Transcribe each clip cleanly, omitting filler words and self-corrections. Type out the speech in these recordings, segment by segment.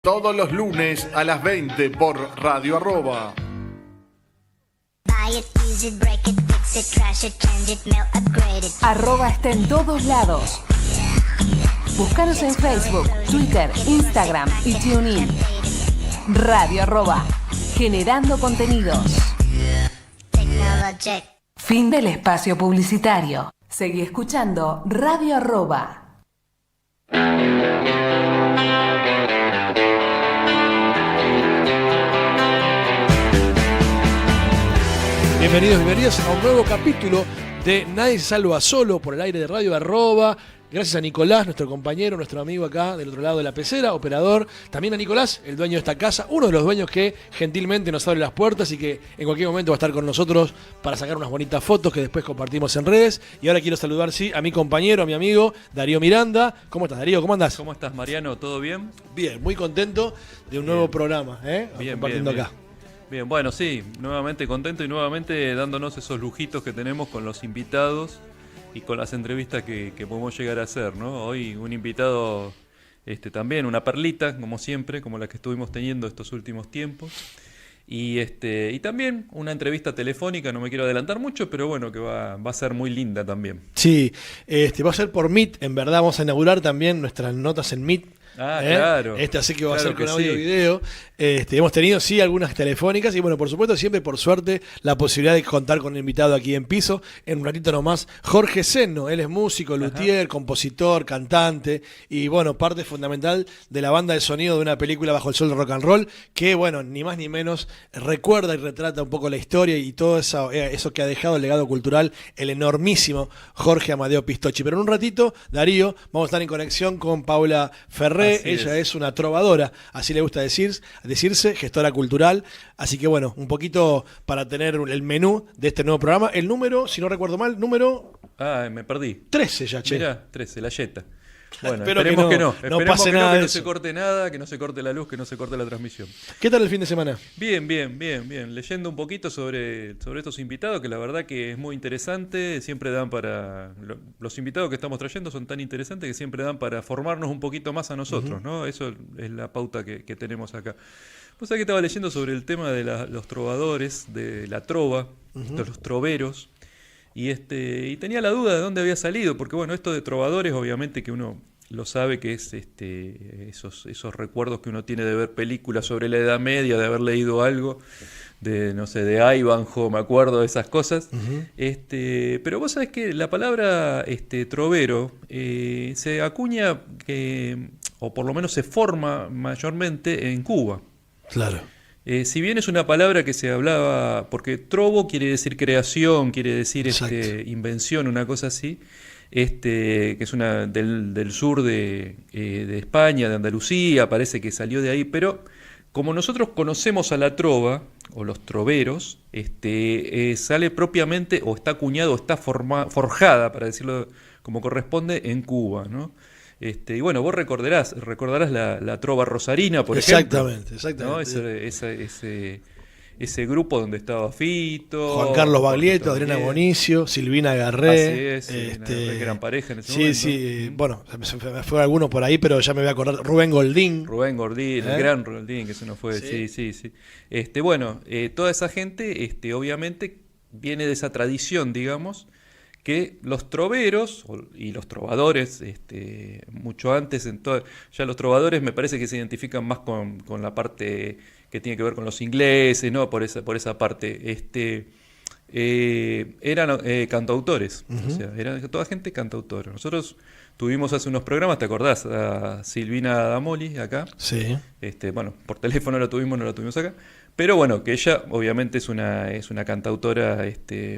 Todos los lunes a las 20 por Radio Arroba. Arroba está en todos lados. Búscanos en Facebook, Twitter, Instagram y TuneIn. Radio Arroba, generando contenidos. Fin del espacio publicitario. Seguí escuchando Radio Arroba. Bienvenidos a un nuevo capítulo de Nadie se salva solo por el aire de Radio Arroba. Gracias a Nicolás, nuestro compañero, nuestro amigo acá del otro lado de la pecera, operador. También a Nicolás, el dueño de esta casa, uno de los dueños que gentilmente nos abre las puertas y que en cualquier momento va a estar con nosotros para sacar unas bonitas fotos que después compartimos en redes. Y ahora quiero saludar, sí, a mi compañero, a mi amigo Darío Miranda. ¿Cómo estás, Darío? ¿Cómo andás? ¿Cómo estás, Mariano? ¿Todo bien? Bien, muy contento de un nuevo programa, compartiendo acá. Bien, bueno, sí, nuevamente contento y nuevamente dándonos esos lujitos que tenemos con los invitados y con las entrevistas que podemos llegar a hacer, ¿no? Hoy un invitado, también una perlita, como siempre, como la que estuvimos teniendo estos últimos tiempos. Y también una entrevista telefónica, no me quiero adelantar mucho, pero bueno, que va a ser muy linda también. Sí, va a ser por Meet, en verdad vamos a inaugurar también nuestras notas en Meet. Claro. Así que va a Claro ser con que audio y sí. video. Hemos tenido, sí, algunas telefónicas y bueno, por supuesto, siempre por suerte, la posibilidad de contar con un invitado aquí en piso. En un ratito nomás, Jorge Seno. Él es músico, luthier, compositor, cantante y bueno, parte fundamental de la banda de sonido de una película Bajo el Sol de Rock and Roll que, bueno, ni más ni menos recuerda y retrata un poco la historia y todo eso que ha dejado el legado cultural el enormísimo Jorge Amadeo Pistocchi. Pero en un ratito, Darío, vamos a estar en conexión con Paula Ferré. Ella es una trovadora, así le gusta decirse, gestora cultural. Así que bueno, un poquito para tener el menú de este nuevo programa. El número, si no recuerdo mal, número... Me perdí. 13 ya, che. Mirá, 13, la yeta. Bueno, Espero esperemos que que no. no Esperemos pase que nada no, de que no eso. se corte nada, que no se corte la luz, que no se corte la transmisión. ¿Qué tal el fin de semana? Bien. Leyendo un poquito sobre estos invitados, que la verdad que es muy interesante. Siempre dan para... Los invitados que estamos trayendo son tan interesantes que siempre dan para formarnos un poquito más a nosotros, ¿no? Eso es la pauta que tenemos acá. Pues aquí estaba leyendo sobre el tema de los trovadores, de la trova, de los troveros. Y tenía la duda de dónde había salido, porque bueno, esto de trovadores obviamente que uno lo sabe que es esos recuerdos que uno tiene de ver películas sobre la Edad Media, de haber leído algo, de no sé, de Ivanhoe, me acuerdo de esas cosas. Pero vos sabés que la palabra trovero se acuña, o por lo menos se forma mayormente en Cuba. Claro. Si bien es una palabra que se hablaba, porque trovo quiere decir creación, quiere decir invención, una cosa así, que es una del sur de España, de Andalucía, parece que salió de ahí, pero como nosotros conocemos a la trova, o los troveros, sale propiamente, o está acuñado, o está forjada, para decirlo como corresponde, en Cuba, ¿no? Y bueno, vos recordarás la trova rosarina, por ejemplo. Exactamente. ¿No? Ese grupo donde estaba Fito, Juan Carlos Baglietto, Adriana Bonicio, Silvina Garré. Así es, que eran pareja en ese sí, momento. Sí, bueno, se me fue alguno por ahí, pero ya me voy a acordar. Rubén Goldín, el gran Rubén Goldín, que se nos fue. Sí. Bueno, toda esa gente, obviamente, viene de esa tradición, digamos, que los troveros y los trovadores, mucho antes, ya los trovadores me parece que se identifican más con la parte que tiene que ver con los ingleses, ¿no? Por esa parte. Eran cantautores, o sea, eran toda gente cantautora. Nosotros tuvimos hace unos programas, ¿te acordás? A Silvina Damoli acá. Sí. Bueno, por teléfono no la tuvimos acá. Pero bueno, que ella obviamente es una cantautora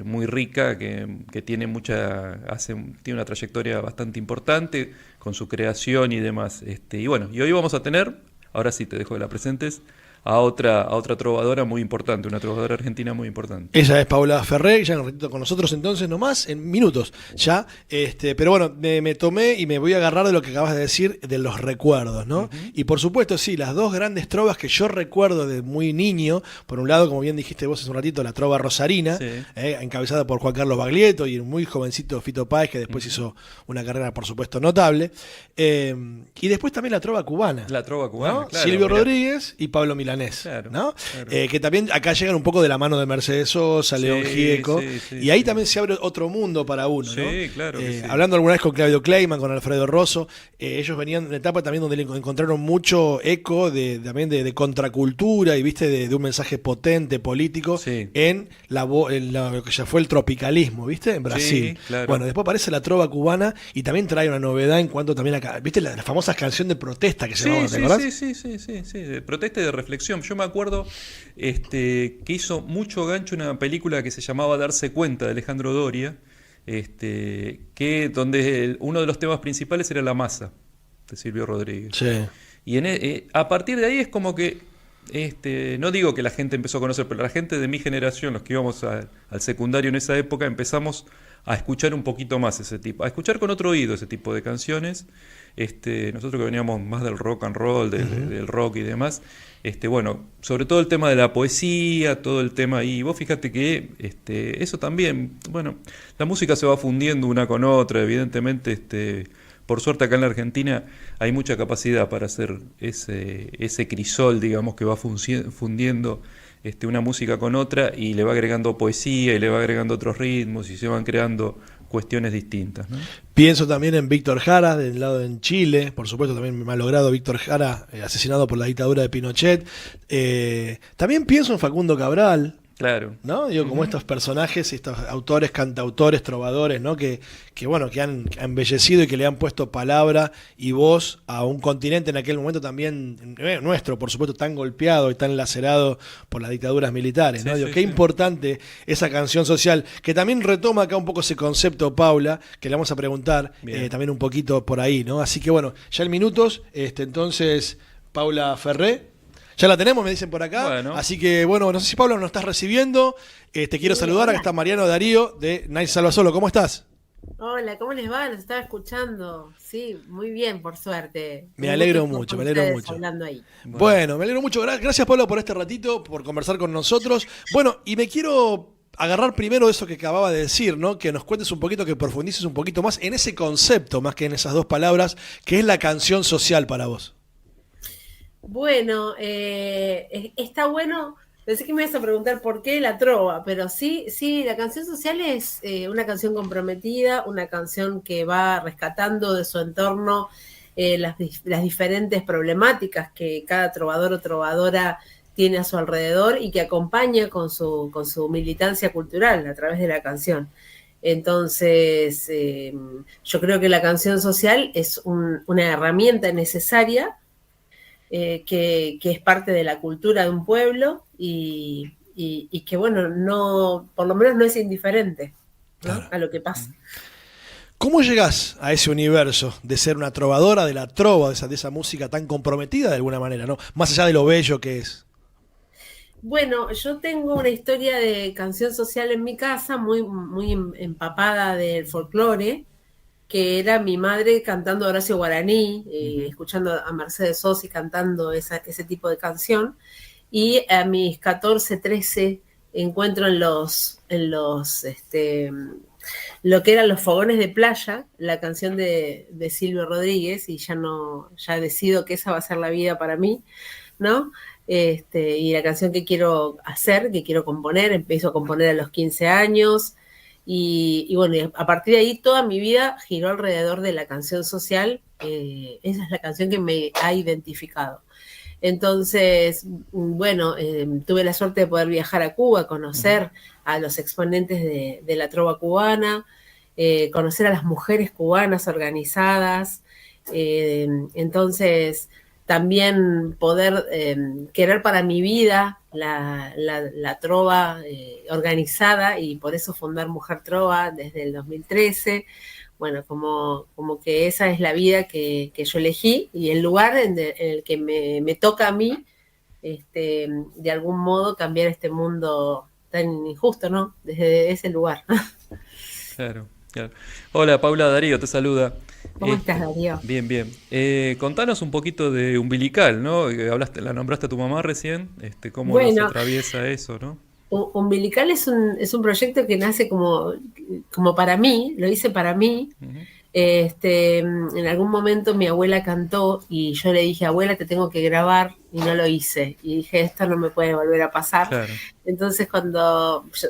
muy rica, que tiene tiene una trayectoria bastante importante con su creación y demás. Y bueno, y hoy vamos a tener, ahora sí te dejo que la presentes, a otra trovadora muy importante, una trovadora argentina muy importante. Ella es Paula Ferré, ya en un ratito con nosotros entonces nomás, en minutos ya. Pero bueno, me tomé y me voy a agarrar de lo que acabas de decir, de los recuerdos, ¿no? Y por supuesto, sí, las dos grandes trovas que yo recuerdo de muy niño, por un lado, como bien dijiste vos hace un ratito, la trova rosarina, Sí. encabezada por Juan Carlos Baglietto y un muy jovencito Fito Páez, que después hizo una carrera, por supuesto, notable. Y después también la trova cubana. La trova cubana, ¿no? claro. Silvio mirá. Rodríguez y Pablo Milanés, Claro, ¿no? claro. Que también acá llegan un poco de la mano de Mercedes Sosa, Sí, León Gieco, sí, y ahí sí. también se abre otro mundo para uno, ¿no? Sí, claro que sí. Hablando alguna vez con Claudio Kleiman, con Alfredo Rosso, ellos venían de una etapa también donde encontraron mucho eco también de contracultura y viste de un mensaje potente político Sí. en lo que ya fue el tropicalismo, ¿viste? En Brasil. Sí, claro. Bueno, después aparece la trova cubana y también trae una novedad en cuanto también acá, ¿viste? La famosa canción de protesta que se llamaba, ¿te acordás? Sí, de protesta y de reflexión. Yo me acuerdo que hizo mucho gancho una película que se llamaba Darse Cuenta, de Alejandro Doria, donde uno de los temas principales era la masa, de Silvio Rodríguez. Sí. Y a partir de ahí es como que, no digo que la gente empezó a conocer, pero la gente de mi generación, los que íbamos al secundario en esa época, empezamos a escuchar un poquito más a escuchar con otro oído ese tipo de canciones. Nosotros que veníamos más del rock and roll, del rock y demás, bueno, sobre todo el tema de la poesía, todo el tema, y vos fíjate que eso también, bueno, la música se va fundiendo una con otra, evidentemente, por suerte acá en la Argentina hay mucha capacidad para hacer ese crisol, digamos, que va fundiendo una música con otra y le va agregando poesía y le va agregando otros ritmos y se van creando cuestiones distintas, ¿no? Pienso también en Víctor Jara, del lado en Chile, por supuesto también malogrado Víctor Jara, asesinado por la dictadura de Pinochet. También pienso en Facundo Cabral, Claro. ¿no? Digo, como estos personajes, estos autores, cantautores, trovadores, ¿no? Que bueno, que han embellecido y que le han puesto palabra y voz a un continente en aquel momento también nuestro, por supuesto, tan golpeado y tan lacerado por las dictaduras militares, ¿no? Sí, Digo, sí, qué sí. importante esa canción social, que también retoma acá un poco ese concepto, Paula, que le vamos a preguntar Bien. también un poquito por ahí, ¿no? Así que bueno, ya en minutos, entonces, Paula Ferré. Ya la tenemos, me dicen por acá. Bueno. Así que, bueno, no sé si Pablo nos estás recibiendo. Te quiero saludar. Acá está Mariano Darío de Nice Salva Solo. ¿Cómo estás? Hola, ¿cómo les va? Los estaba escuchando. Sí, muy bien, por suerte. Me Un alegro gusto mucho, con me alegro ustedes mucho. hablando ahí. Bueno, me alegro mucho. Gracias, Pablo, por este ratito, por conversar con nosotros. Bueno, y me quiero agarrar primero eso que acababa de decir, ¿no? Que nos cuentes un poquito, que profundices un poquito más en ese concepto, más que en esas dos palabras, que es la canción social para vos. Bueno, está bueno. Pensé que me ibas a preguntar por qué la trova, pero sí, la canción social es una canción comprometida, una canción que va rescatando de su entorno las diferentes problemáticas que cada trovador o trovadora tiene a su alrededor y que acompaña con su militancia cultural a través de la canción. Entonces, yo creo que la canción social es una herramienta necesaria que es parte de la cultura de un pueblo y que, bueno, no, por lo menos no es indiferente, ¿no? Claro. A lo que pasa. ¿Cómo llegás a ese universo de ser una trovadora, de la trova, de esa música tan comprometida de alguna manera, ¿no? Más allá de lo bello que es. Bueno, yo tengo una historia de canción social en mi casa muy, muy empapada del folclore, que era mi madre cantando Horacio Guaraní, escuchando a Mercedes Sosa y cantando ese tipo de canción. Y a mis 14, 13 encuentro en lo que eran los fogones de playa, la canción de Silvio Rodríguez, y ya decido que esa va a ser la vida para mí, ¿no? Y la canción que quiero hacer, que quiero componer, empiezo a componer a los 15 años, y bueno, a partir de ahí toda mi vida giró alrededor de la canción social. Esa es la canción que me ha identificado. Entonces, bueno, tuve la suerte de poder viajar a Cuba, conocer a los exponentes de la trova cubana, conocer a las mujeres cubanas organizadas. Entonces, también poder querer para mi vida la trova organizada, y por eso fundar Mujer Trova desde el 2013. Bueno, como que esa es la vida que yo elegí y el lugar en el que me toca a mí de algún modo cambiar este mundo tan injusto, ¿no? Desde ese lugar. Claro, claro. Hola, Paula, Darío te saluda. ¿Cómo estás, Darío? Bien, bien. Contanos un poquito de Umbilical, ¿no? La nombraste a tu mamá recién, cómo nos atraviesa eso, ¿no? Umbilical es un proyecto que nace como para mí, lo hice para mí. Uh-huh. En algún momento mi abuela cantó y yo le dije, abuela, te tengo que grabar, y no lo hice. Y dije, esto no me puede volver a pasar. Claro. Entonces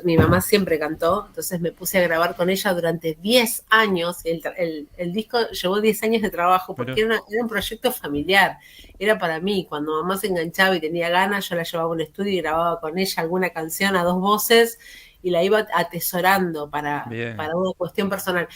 mi mamá siempre cantó, entonces me puse a grabar con ella durante 10 años. El disco llevó 10 años de trabajo porque era un proyecto familiar, era para mí. Cuando mamá se enganchaba y tenía ganas, yo la llevaba a un estudio y grababa con ella alguna canción a 2 voces y la iba atesorando para una cuestión personal.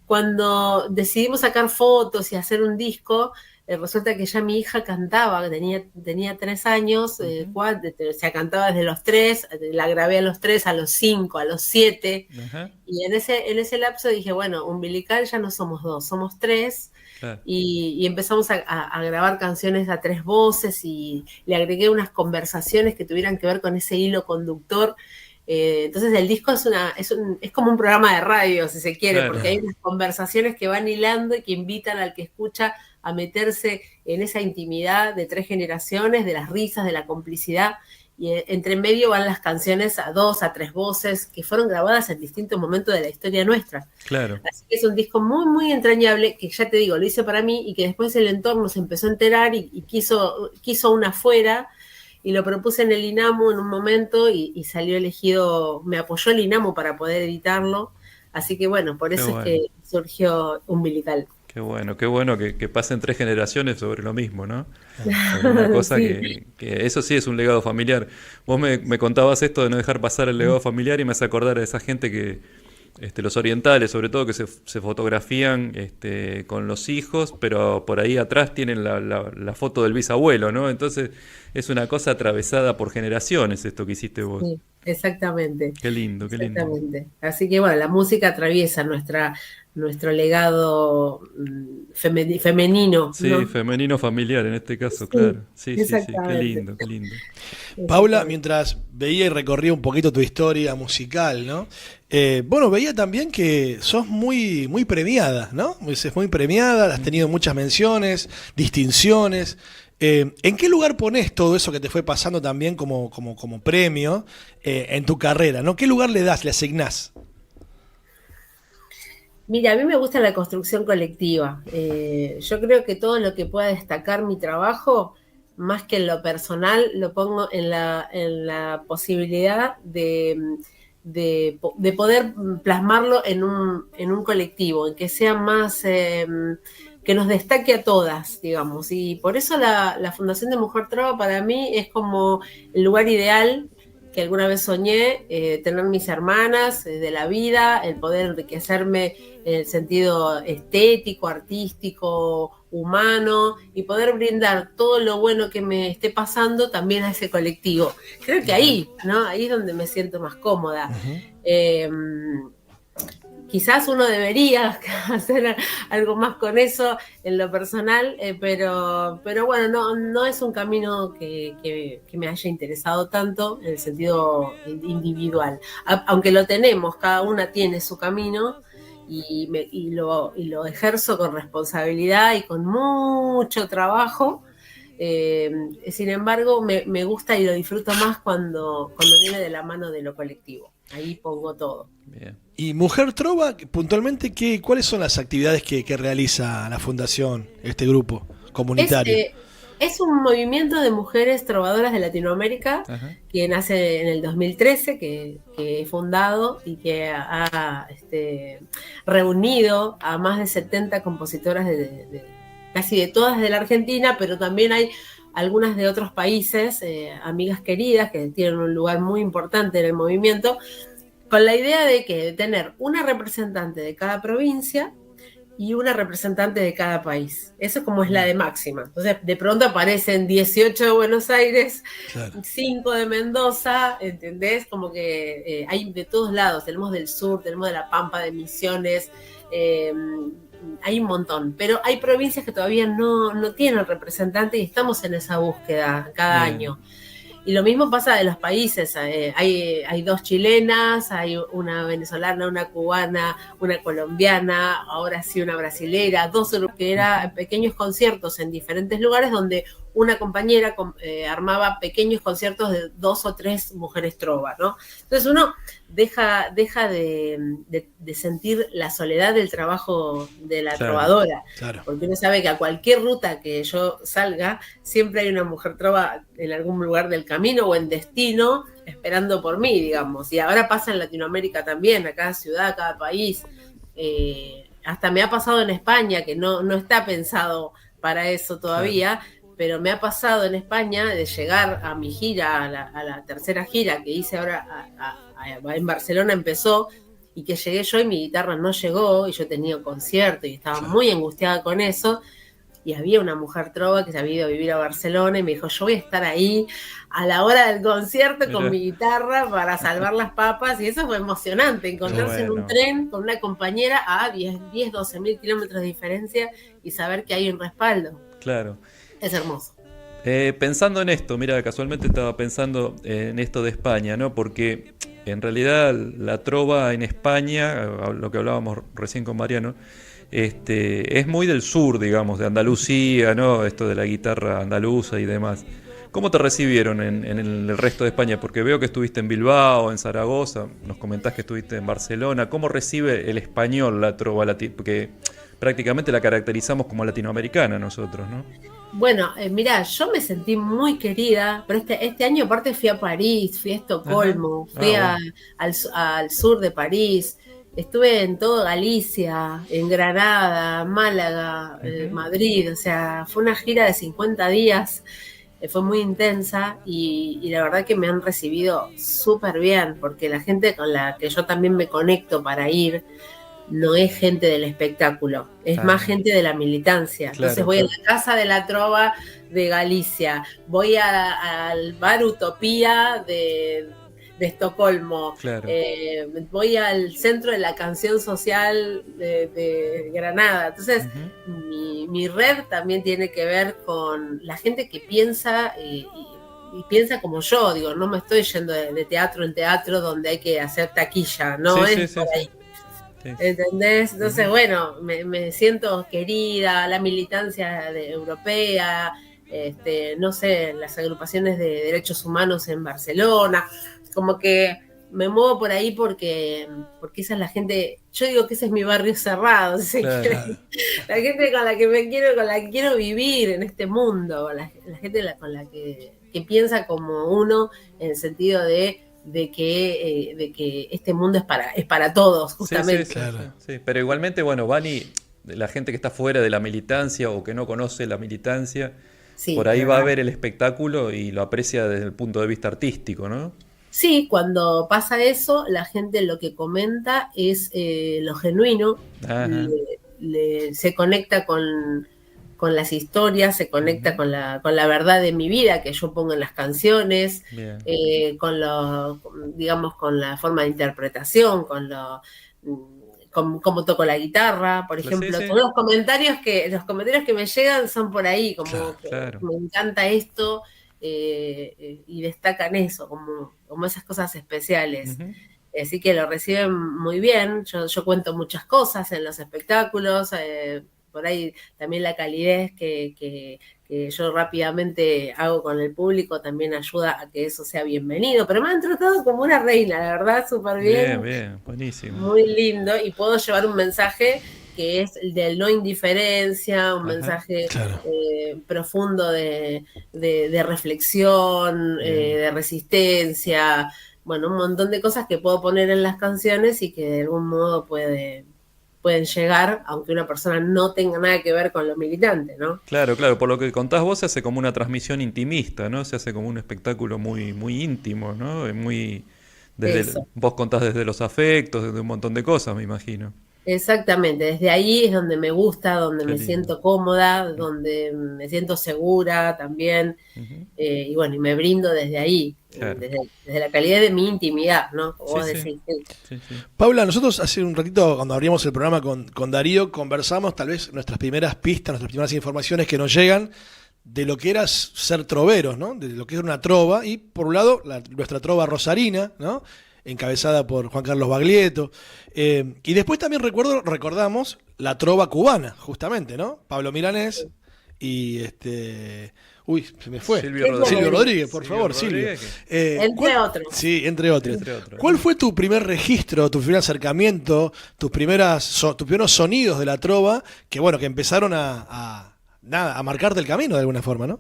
Cuando decidimos sacar fotos y hacer un disco, resulta que ya mi hija cantaba, tenía 3 años, uh-huh. 4, o sea, cantaba desde los 3, la grabé a los 3, a los 5, a los 7, uh-huh. Y en ese lapso dije, bueno, Umbilical ya no somos 2, somos 3, claro. Y empezamos a grabar canciones a 3 voces y le agregué unas conversaciones que tuvieran que ver con ese hilo conductor. Entonces el disco es como un programa de radio, si se quiere, claro. Porque hay unas conversaciones que van hilando y que invitan al que escucha a meterse en esa intimidad de 3 generaciones, de las risas, de la complicidad, y entre medio van las canciones a 2, a 3 voces que fueron grabadas en distintos momentos de la historia nuestra. Claro. Así que es un disco muy, muy entrañable, que ya te digo, lo hice para mí y que después el entorno se empezó a enterar y quiso una afuera. Y lo propuse en el INAMU en un momento y salió elegido, me apoyó el INAMU para poder editarlo, así que bueno, por eso es que surgió Umbilical. Qué bueno que pasen 3 generaciones sobre lo mismo, ¿no? Una cosa sí. que eso sí es un legado familiar. Vos me contabas esto de no dejar pasar el legado familiar y me hace acordar a esa gente que los orientales, sobre todo, que se fotografían con los hijos, pero por ahí atrás tienen la foto del bisabuelo, ¿no? Entonces es una cosa atravesada por generaciones esto que hiciste vos. Sí, exactamente. Qué lindo, qué lindo. Exactamente. Así que bueno, la música atraviesa nuestro legado femenino. Sí, ¿no? Femenino familiar en este caso, sí, claro. Sí, qué lindo, qué lindo. Paula, mientras veía y recorría un poquito tu historia musical, ¿no? Veía también que sos muy, muy premiada, ¿no? Es muy premiada, has tenido muchas menciones, distinciones. ¿En qué lugar pones todo eso que te fue pasando también como premio en tu carrera, ¿no? ¿Qué lugar le asignás? Mira, a mí me gusta la construcción colectiva. Yo creo que todo lo que pueda destacar mi trabajo, más que en lo personal, lo pongo en la posibilidad de poder plasmarlo en un colectivo, en que sea más, que nos destaque a todas, digamos. Y por eso la Fundación de Mujer Trova para mí es como el lugar ideal que alguna vez soñé, tener mis hermanas de la vida, el poder enriquecerme en el sentido estético, artístico, humano, y poder brindar todo lo bueno que me esté pasando también a ese colectivo. Creo que ahí, ¿no? Ahí es donde me siento más cómoda. Uh-huh. Quizás uno debería hacer algo más con eso en lo personal, pero bueno, no es un camino que me haya interesado tanto en el sentido individual. Aunque lo tenemos, cada una tiene su camino y lo ejerzo con responsabilidad y con mucho trabajo. Sin embargo, me gusta y lo disfruto más cuando viene de la mano de lo colectivo. Ahí pongo todo. Bien. Y Mujer Trova, puntualmente, ¿cuáles son las actividades que realiza la Fundación, este grupo comunitario? Es un movimiento de mujeres trovadoras de Latinoamérica. Ajá. Que nace en el 2013, que he fundado y que ha reunido a más de 70 compositoras casi de todas de la Argentina, pero también hay algunas de otros países, amigas queridas, que tienen un lugar muy importante en el movimiento, con la idea de tener una representante de cada provincia y una representante de cada país. Eso como es la de máxima. Entonces, de pronto aparecen 18 de Buenos Aires, claro. 5 de Mendoza, ¿entendés? Como que hay de todos lados. Tenemos del sur, tenemos de La Pampa, de Misiones, hay un montón, pero hay provincias que todavía no tienen representante y estamos en esa búsqueda cada año. Y lo mismo pasa de los países, hay 2 chilenas, hay una venezolana, una cubana, una colombiana, ahora sí una brasilera, 2 que eran pequeños conciertos en diferentes lugares donde una compañera armaba pequeños conciertos de 2 o 3 mujeres trova, ¿no? Entonces uno deja de sentir la soledad del trabajo de la trovadora, porque uno sabe que a cualquier ruta que yo salga, siempre hay una mujer trova en algún lugar del camino o en destino esperando por mí, digamos. Y ahora pasa en Latinoamérica también, a cada ciudad, a cada país. Hasta me ha pasado en España, que no está pensado para eso todavía, pero me ha pasado en España de llegar a mi gira, a la tercera gira que hice ahora en Barcelona empezó, y que llegué yo y mi guitarra no llegó, y yo tenía un concierto y estaba muy angustiada con eso, y había una mujer trova que se había ido a vivir a Barcelona y me dijo, yo voy a estar ahí a la hora del concierto con mi guitarra para salvar las papas, y eso fue emocionante, encontrarse en un tren con una compañera a 10, 12 mil kilómetros de diferencia y saber que hay un respaldo. Claro. Es hermoso. Pensando en esto, mira, casualmente estaba pensando en esto de España, ¿no? Porque en realidad la trova en España, lo que hablábamos recién con Mariano, es muy del sur, digamos, de Andalucía, ¿no? Esto de la guitarra andaluza y demás. ¿Cómo te recibieron en el resto de España? Porque veo que estuviste en Bilbao, en Zaragoza, nos comentás que estuviste en Barcelona. ¿Cómo recibe el español la trova latina? Porque prácticamente la caracterizamos como latinoamericana nosotros, ¿no? Bueno, mirá, yo me sentí muy querida, pero este año aparte fui a París, fui a Estocolmo, fui al sur de París, estuve en todo Galicia, en Granada, Málaga, Madrid, o sea, fue una gira de 50 días, fue muy intensa y la verdad que me han recibido súper bien, porque la gente con la que yo también me conecto para ir, no es gente del espectáculo, es más gente de la militancia. Entonces voy a la Casa de la Trova de Galicia, voy al Bar Utopía de Estocolmo, voy al Centro de la Canción Social de Granada. Entonces mi red también tiene que ver con la gente que piensa y piensa como yo, digo, no me estoy yendo de teatro en teatro donde hay que hacer taquilla, no por ahí. Sí. ¿Entendés? Entonces, bueno, me siento querida, la militancia europea, no sé, las agrupaciones de derechos humanos en Barcelona, como que me muevo por ahí porque esa es la gente, yo digo que ese es mi barrio cerrado, la gente con la que quiero vivir en este mundo, la gente con la que piensa como uno, en el sentido de que este mundo es para todos, justamente. Sí. Pero igualmente, bueno, Vani, la gente que está fuera de la militancia o que no conoce la militancia, por ahí va a ver el espectáculo y lo aprecia desde el punto de vista artístico, ¿no? Sí, cuando pasa eso, la gente lo que comenta es lo genuino, se conecta con las historias, se conecta con la verdad de mi vida que yo pongo en las canciones, con la forma de interpretación, cómo toco la guitarra, por ejemplo. Todos los comentarios que me llegan son por ahí, como me encanta esto, y destacan eso, como esas cosas especiales. Así que lo reciben muy bien. Yo cuento muchas cosas en los espectáculos, por ahí también la calidez que yo rápidamente hago con el público también ayuda a que eso sea bienvenido, pero me han tratado como una reina, la verdad, súper bien. Bien, buenísimo. Muy lindo, y puedo llevar un mensaje que es el de no indiferencia, un mensaje profundo de reflexión, de resistencia, bueno, un montón de cosas que puedo poner en las canciones y que de algún modo pueden llegar, aunque una persona no tenga nada que ver con lo militante, ¿no? Claro, por lo que contás vos se hace como una transmisión intimista, ¿no? Se hace como un espectáculo muy, muy íntimo, ¿no? Vos contás desde los afectos, desde un montón de cosas, me imagino. Exactamente, desde ahí es donde me gusta, donde Qué me lindo. siento cómoda, donde me siento segura también, Ujú. y bueno, y me brindo desde ahí, Claro. desde la calidad de mi intimidad, ¿no? Como Sí, vos sí. decís, sí. Sí, sí. Paula, nosotros hace un ratito, cuando abrimos el programa con Darío, conversamos tal vez nuestras primeras pistas, nuestras primeras informaciones que nos llegan de lo que era ser troveros, ¿no? De lo que era una trova, y por un lado, nuestra trova rosarina, ¿no? Encabezada por Juan Carlos Baglietto. Y después también recordamos la trova cubana, justamente, ¿no? Pablo Milanés y uy, se me fue. Silvio Rodríguez. Silvio Rodríguez, por Silvio favor, Silvio. Rodríguez, Entre otros. Sí, entre otros. Entre otros. ¿Cuál fue tu primer registro, tu primer acercamiento, tus primeros sonidos de la trova que, bueno, que empezaron nada, a marcarte el camino de alguna forma, ¿no?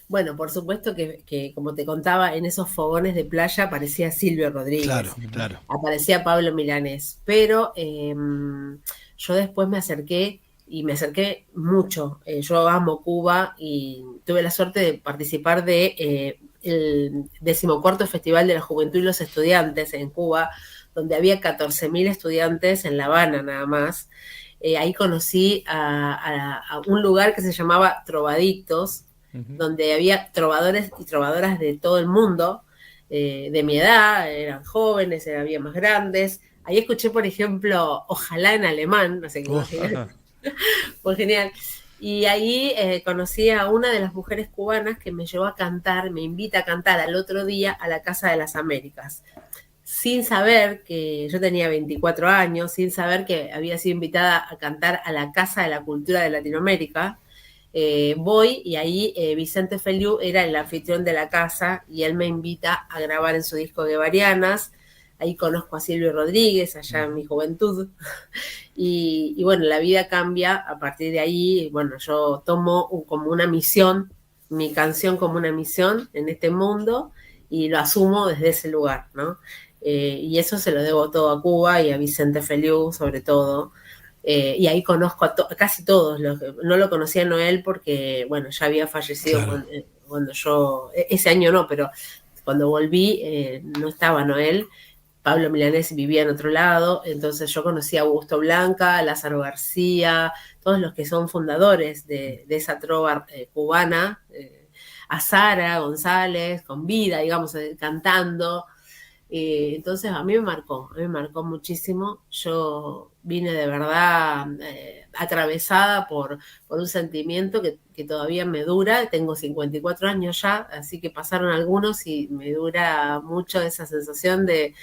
Bueno, por supuesto que, como te contaba, en esos fogones de playa aparecía Silvio Rodríguez. Claro, claro. Aparecía Pablo Milanés, pero yo después me acerqué y me acerqué mucho. Yo amo Cuba y tuve la suerte de participar de el 14º Festival de la Juventud y los Estudiantes en Cuba, donde había 14.000 estudiantes en La Habana nada más. Ahí conocí a un lugar que se llamaba Trovadictos, Ujú. donde había trovadores y trovadoras de todo el mundo, de mi edad, eran jóvenes, había más grandes. Ahí escuché, por ejemplo, Ojalá en alemán, no sé qué imaginas, Ajá. fue genial. Y ahí conocí a una de las mujeres cubanas que me llevó a cantar, me invita a cantar al otro día a la Casa de las Américas, sin saber que yo tenía 24 años, sin saber que había sido invitada a cantar a la Casa de la Cultura de Latinoamérica. Voy y ahí Vicente Feliu era el anfitrión de la casa y él me invita a grabar en su disco Guevarianas. Ahí conozco a Silvio Rodríguez, allá en mi juventud. Y bueno, la vida cambia a partir de ahí. Bueno, yo tomo como una misión, mi canción como una misión en este mundo y lo asumo desde ese lugar, ¿no? Y eso se lo debo todo a Cuba y a Vicente Feliu, sobre todo. Y ahí conozco a casi todos. No lo conocía a Noel porque, bueno, ya había fallecido Claro. cuando yo, ese año no, pero cuando volví no estaba Noel. Pablo Milanés vivía en otro lado, entonces yo conocí a Augusto Blanca, a Lázaro García, todos los que son fundadores de esa trova cubana, a Sara González, con vida, digamos, cantando. Entonces a mí me marcó muchísimo. Yo vine de verdad atravesada por un sentimiento que todavía me dura. Tengo 54 años ya, así que pasaron algunos y me dura mucho esa sensación de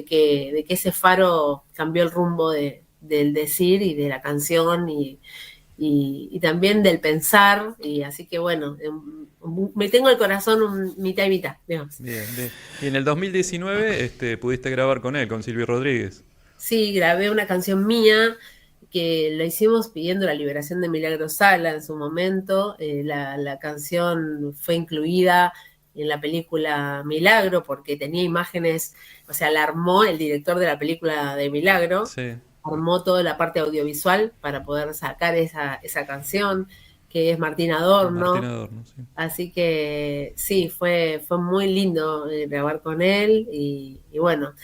que ese faro cambió el rumbo del decir y de la canción y también del pensar. Y así que bueno, me tengo el corazón mitad y mitad, digamos. Bien, bien. Y en el 2019 pudiste grabar con él, con Silvio Rodríguez. Sí, grabé una canción mía que la hicimos pidiendo la liberación de Milagro Sala en su momento. La canción fue incluida en la película Milagro porque tenía imágenes, o sea, la armó el director de la película de Milagro, Sí. armó toda la parte audiovisual para poder sacar esa canción, que es Martín Adorno. Martín Adorno, sí. Así que sí, fue muy lindo grabar con él y bueno,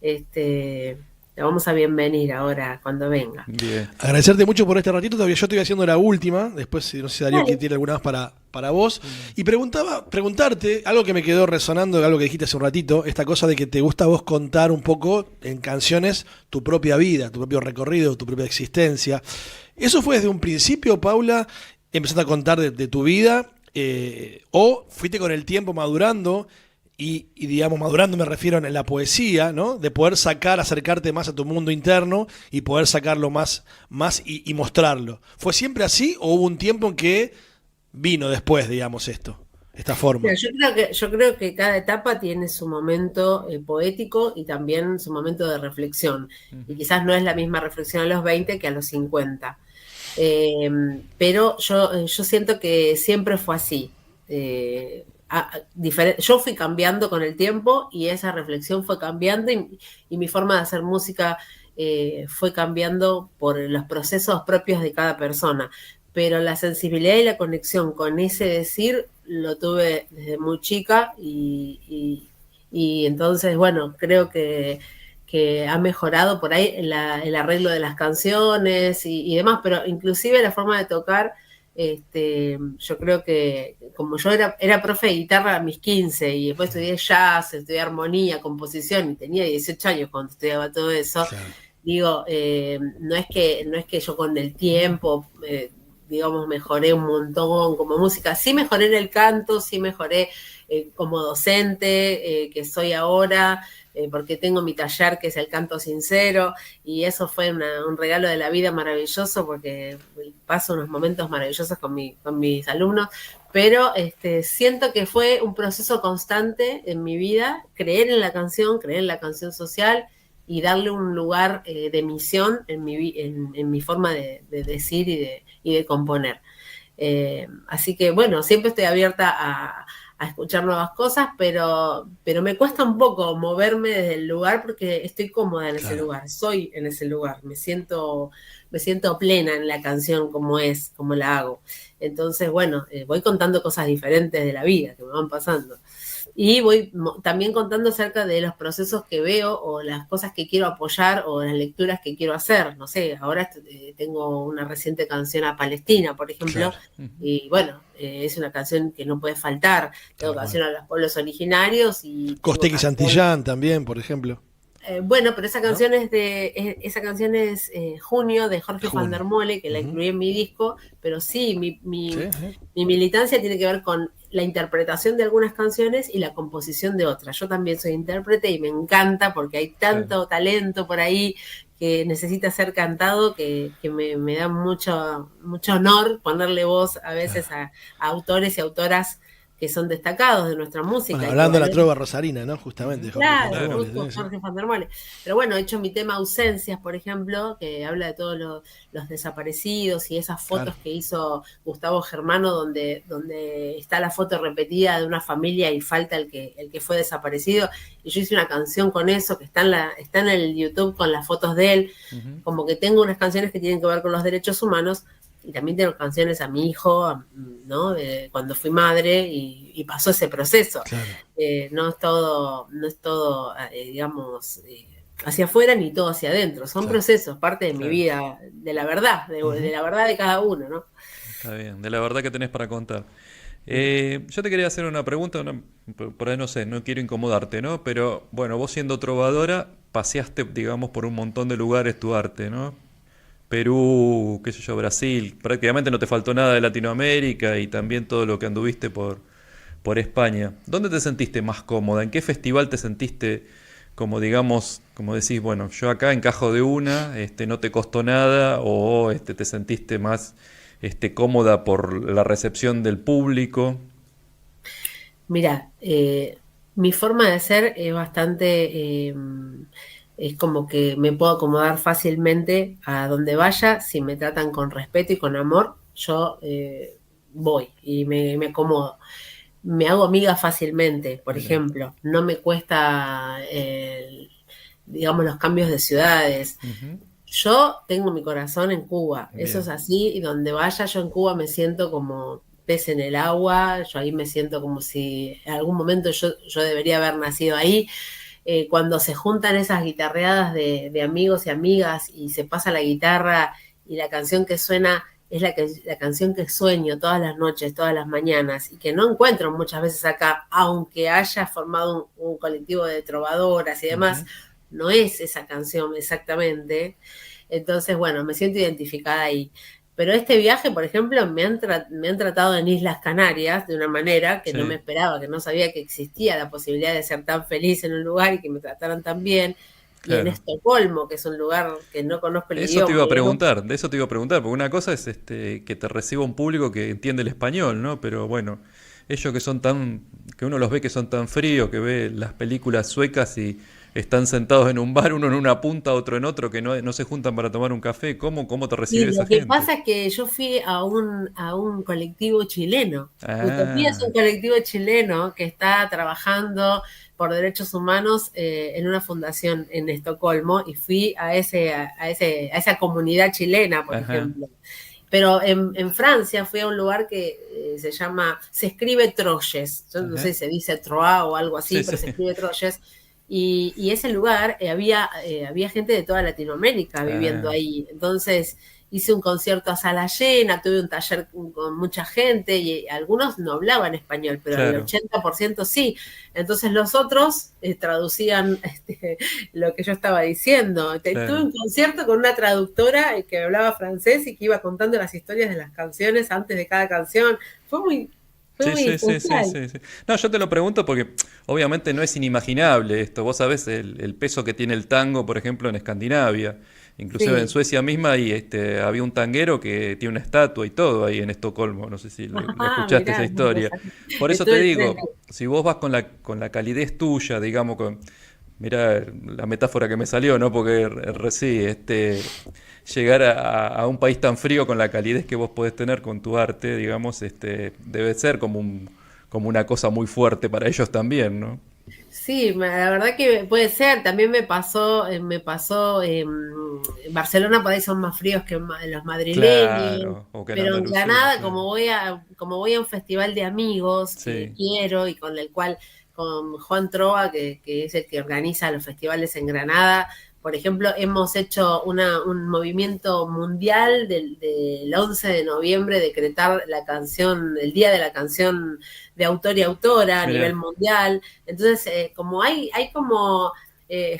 la vamos a bienvenir ahora cuando venga. Bien. Agradecerte mucho por este ratito. Todavía yo estoy haciendo la última. Después, no sé si Darío Dale. tiene alguna más para vos. Y preguntarte algo que me quedó resonando, algo que dijiste hace un ratito, esta cosa de que te gusta a vos contar un poco en canciones tu propia vida, tu propio recorrido, tu propia existencia. ¿Eso fue desde un principio, Paula? ¿Empezaste a contar de tu vida? ¿O fuiste con el tiempo madurando? Y digamos, madurando me refiero en la poesía, ¿no? De poder acercarte más a tu mundo interno y poder sacarlo más y mostrarlo. ¿Fue siempre así o hubo un tiempo en que vino después, digamos, esta forma? Mira, yo creo que cada etapa tiene su momento poético y también su momento de reflexión. Y quizás no es la misma reflexión a los 20 que a los 50. Pero yo siento que siempre fue así. Yo fui cambiando con el tiempo y esa reflexión fue cambiando y mi forma de hacer música fue cambiando por los procesos propios de cada persona. Pero la sensibilidad y la conexión con ese decir lo tuve desde muy chica y entonces, bueno, creo que que ha mejorado por ahí el arreglo de las canciones y demás, pero inclusive la forma de tocar, yo creo que como yo era profe de guitarra a mis 15 y después estudié jazz, estudié armonía, composición y tenía 18 años cuando estudiaba todo eso, Claro. digo, no es que yo con el tiempo, digamos, mejoré un montón como música, sí mejoré en el canto, sí mejoré como docente, que soy ahora, porque tengo mi taller que es el canto sincero, y eso fue un regalo de la vida maravilloso, porque paso unos momentos maravillosos con mis alumnos, pero siento que fue un proceso constante en mi vida, creer en la canción social, y darle un lugar de misión en mi forma de decir y de componer. Así que bueno, siempre estoy abierta a escuchar nuevas cosas, pero me cuesta un poco moverme desde el lugar porque estoy cómoda en ese lugar, soy en ese lugar, me siento plena en la canción como la hago. Entonces, bueno, voy contando cosas diferentes de la vida que me van pasando. Y voy también contando acerca de los procesos que veo o las cosas que quiero apoyar o las lecturas que quiero hacer. No sé, ahora tengo una reciente canción a Palestina, por ejemplo, y bueno, es una canción que no puede faltar. Tengo canción a los pueblos originarios y Costequi Santillán también, por ejemplo. Bueno, pero esa canción es Junio de Jorge Van der Mole, que la incluí en mi disco, pero sí, mi militancia tiene que ver con la interpretación de algunas canciones y la composición de otras. Yo también soy intérprete y me encanta porque hay tanto talento por ahí que necesita ser cantado que me da mucho honor ponerle voz a veces a autores y autoras que son destacados de nuestra música. Bueno, hablando de la trova rosarina, ¿no? Justamente. Claro, Jorge Van der Mole. Pero bueno, he hecho mi tema Ausencias, por ejemplo, que habla de todos los desaparecidos y esas fotos que hizo Gustavo Germano, donde está la foto repetida de una familia y falta el que fue desaparecido. Y yo hice una canción con eso, que está en el YouTube con las fotos de él. Como que tengo unas canciones que tienen que ver con los derechos humanos. Y también tengo canciones a mi hijo, ¿no? Cuando fui madre y pasó ese proceso. Claro. No es todo, digamos, hacia afuera ni todo hacia adentro. Son procesos, parte de mi vida, de la verdad, de la verdad de cada uno, ¿no? Está bien, de la verdad que tenés para contar. Yo te quería hacer una pregunta, por ahí no sé, no quiero incomodarte, ¿no? Pero bueno, vos siendo trovadora, paseaste, digamos, por un montón de lugares tu arte, ¿no? Perú, qué sé yo, Brasil, prácticamente no te faltó nada de Latinoamérica y también todo lo que anduviste por España. ¿Dónde te sentiste más cómoda? ¿En qué festival te sentiste como, digamos, como decís, bueno, yo acá encajo de una, no te costó nada, o te sentiste más cómoda por la recepción del público? Mira, mi forma de ser es bastante... es como que me puedo acomodar fácilmente a donde vaya. Si me tratan con respeto y con amor, yo voy y me acomodo. Me hago amiga fácilmente, por ejemplo. No me cuesta, digamos, los cambios de ciudades. Yo tengo mi corazón en Cuba. Bien. Eso es así, y donde vaya yo en Cuba me siento como pez en el agua. Yo ahí me siento como si en algún momento yo debería haber nacido ahí. Cuando se juntan esas guitarreadas de amigos y amigas y se pasa la guitarra y la canción que suena es la canción que sueño todas las noches, todas las mañanas, y que no encuentro muchas veces acá, aunque haya formado un colectivo de trovadoras y demás, no es esa canción exactamente. Entonces, bueno, me siento identificada ahí. Pero este viaje, por ejemplo, me han tratado en Islas Canarias de una manera que no me esperaba, que no sabía que existía la posibilidad de ser tan feliz en un lugar y que me trataran tan bien. Claro. Y en Estocolmo, que es un lugar que no conozco el idioma. De eso te iba a preguntar, porque una cosa es que te reciba un público que entiende el español, ¿no? Pero bueno, ellos que uno los ve que son tan fríos, que ve las películas suecas y están sentados en un bar, uno en una punta, otro en otro, que no se juntan para tomar un café. ¿Cómo te recibe esa gente? Lo que pasa es que yo fui a un colectivo chileno. Utopía es un colectivo chileno que está trabajando por derechos humanos en una fundación en Estocolmo, y fui a esa comunidad chilena, por ejemplo. Pero en Francia fui a un lugar que se escribe Troyes. Yo no sé si se dice Troyes o algo así, pero se escribe Troyes. y ese lugar había gente de toda Latinoamérica viviendo ahí. Entonces hice un concierto a sala llena, tuve un taller con mucha gente y algunos no hablaban español, pero el 80% sí. Entonces los otros traducían lo que yo estaba diciendo. Tuve un concierto con una traductora que hablaba francés y que iba contando las historias de las canciones antes de cada canción. Fue muy Sí. No, yo te lo pregunto porque obviamente no es inimaginable esto. Vos sabés el peso que tiene el tango, por ejemplo, en Escandinavia. Inclusive en Suecia misma había un tanguero que tiene una estatua y todo ahí en Estocolmo. No sé si le escuchaste esa historia. Por eso te digo, si vos vas con la calidez tuya, digamos, mirá la metáfora que me salió, ¿no? Porque llegar a un país tan frío con la calidez que vos podés tener con tu arte, digamos, debe ser como una cosa muy fuerte para ellos también, ¿no? Sí, la verdad que puede ser. También me pasó en Barcelona, por ahí son más fríos que los madrileños, claro, pero en Granada, como voy a un festival de amigos que quiero y con el cual, con Juan Trova, que es el que organiza los festivales en Granada, por ejemplo, hemos hecho un movimiento mundial del 11 de noviembre, decretar el Día de la Canción de Autor y Autora a nivel mundial. Entonces, como hay como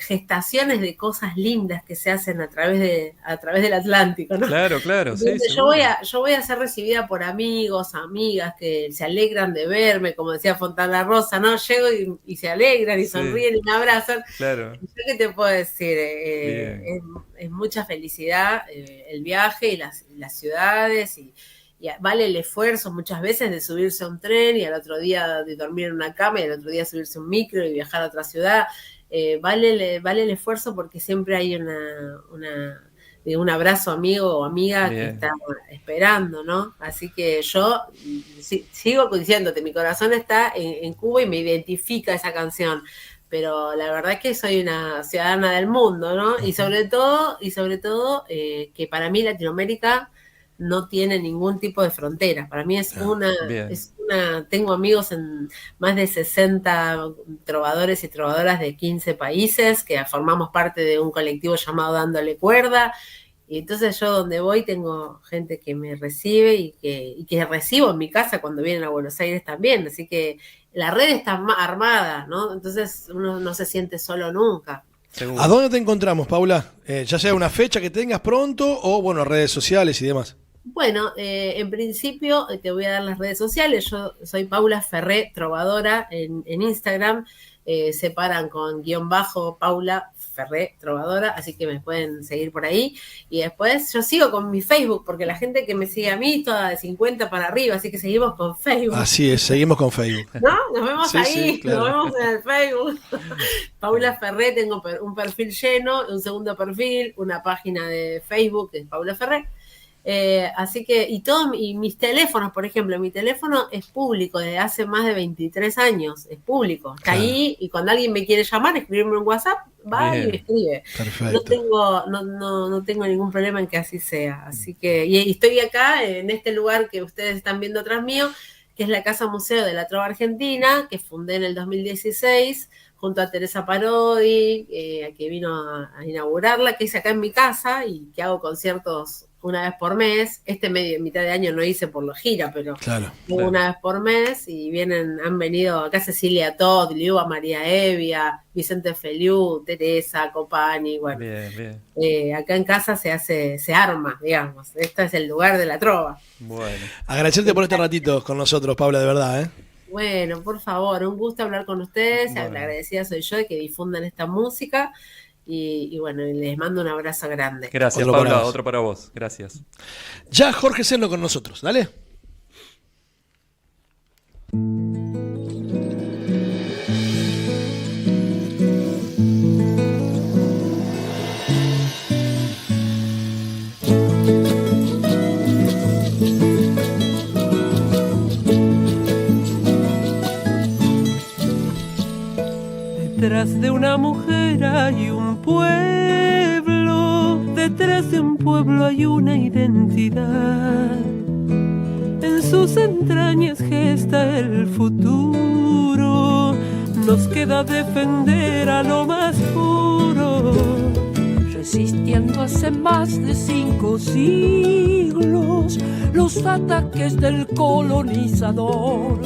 gestaciones de cosas lindas que se hacen a través del Atlántico, ¿no? Claro, entonces, sí. Yo voy a ser recibida por amigos, amigas que se alegran de verme, como decía Fontana Rosa, ¿no? Llego y se alegran y sonríen y me abrazan. Claro. ¿Yo qué te puedo decir? Es mucha felicidad el viaje y las ciudades y vale el esfuerzo muchas veces de subirse a un tren y al otro día de dormir en una cama y al otro día subirse a un micro y viajar a otra ciudad. Vale el esfuerzo porque siempre hay un abrazo amigo o amiga que está esperando, ¿no? Así que yo sigo diciéndote, mi corazón está en Cuba y me identifica esa canción, pero la verdad es que soy una ciudadana del mundo, ¿no? Y sobre todo que para mí Latinoamérica no tiene ningún tipo de frontera. Para mí tengo amigos en más de 60 trovadores y trovadoras de 15 países que formamos parte de un colectivo llamado Dándole Cuerda. Y entonces yo donde voy tengo gente que me recibe y que recibo en mi casa cuando vienen a Buenos Aires también. Así que la red está armada, ¿no? Entonces uno no se siente solo nunca. ¿A dónde te encontramos, Paula? Ya sea una fecha que tengas pronto o, bueno, redes sociales y demás. Bueno, en principio te voy a dar las redes sociales. Yo soy Paula Ferré Trovadora en Instagram. Separan con _ Paula Ferré Trovadora, así que me pueden seguir por ahí. Y después yo sigo con mi Facebook, porque la gente que me sigue a mí toda de 50 para arriba, así que seguimos con Facebook. Así es, seguimos con Facebook. ¿No? Nos vemos ahí, sí, claro. Nos vemos en el Facebook. Paula Ferré, tengo un perfil lleno, un segundo perfil, una página de Facebook que es Paula Ferré. Así que, y mis teléfonos, por ejemplo, mi teléfono es público desde hace más de 23 años, es público, está ahí, y cuando alguien me quiere llamar, escribirme un WhatsApp, va y me escribe. Perfecto. No tengo ningún problema en que así sea, así que, y estoy acá en este lugar que ustedes están viendo atrás mío, que es la Casa Museo de la Trova Argentina, que fundé en el 2016, junto a Teresa Parodi, que vino a inaugurarla, que hice acá en mi casa y que hago conciertos una vez por mes. Mitad de año no hice por la gira, pero una vez por mes, y han venido acá Cecilia Todd, Liuba María Evia, Vicente Feliú, Teresa Copani, bueno. Bien. Acá en casa se arma, digamos. Este es el lugar de la trova. Bueno. Agradecerte por este ratito con nosotros, Paula, de verdad, ¿eh? Bueno, por favor, un gusto hablar con ustedes. Bueno. La agradecida soy yo de que difundan esta música. Y bueno, les mando un abrazo grande. Gracias, Paula. Otro para vos. Gracias. Ya Jorge Seno con nosotros. Dale. Detrás de una mujer hay un pueblo, detrás de un pueblo hay una identidad. En sus entrañas gesta el futuro, nos queda defender a lo más puro, resistiendo hace más de 5 siglos los ataques del colonizador,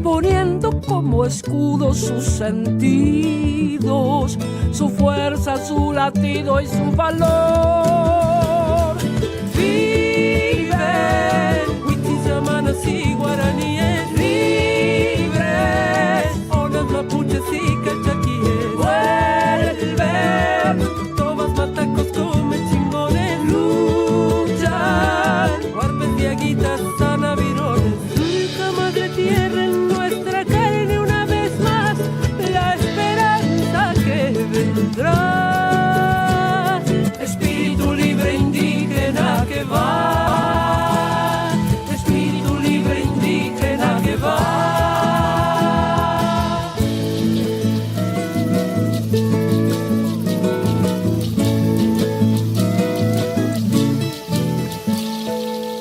poniendo como escudo sus sentidos, su fuerza, su latido y su valor. Viven huitis, yamanas y guaraníes, libres, onas, mapuches y cachaquíes. Vuelven, tomas, matacos, comen chingones, luchan, huarpes, diaguitas, sanavirones. Nunca madre tierra en nuestra carne una vez más, la esperanza que vendrá. Espíritu libre indígena que va, espíritu libre indígena que va.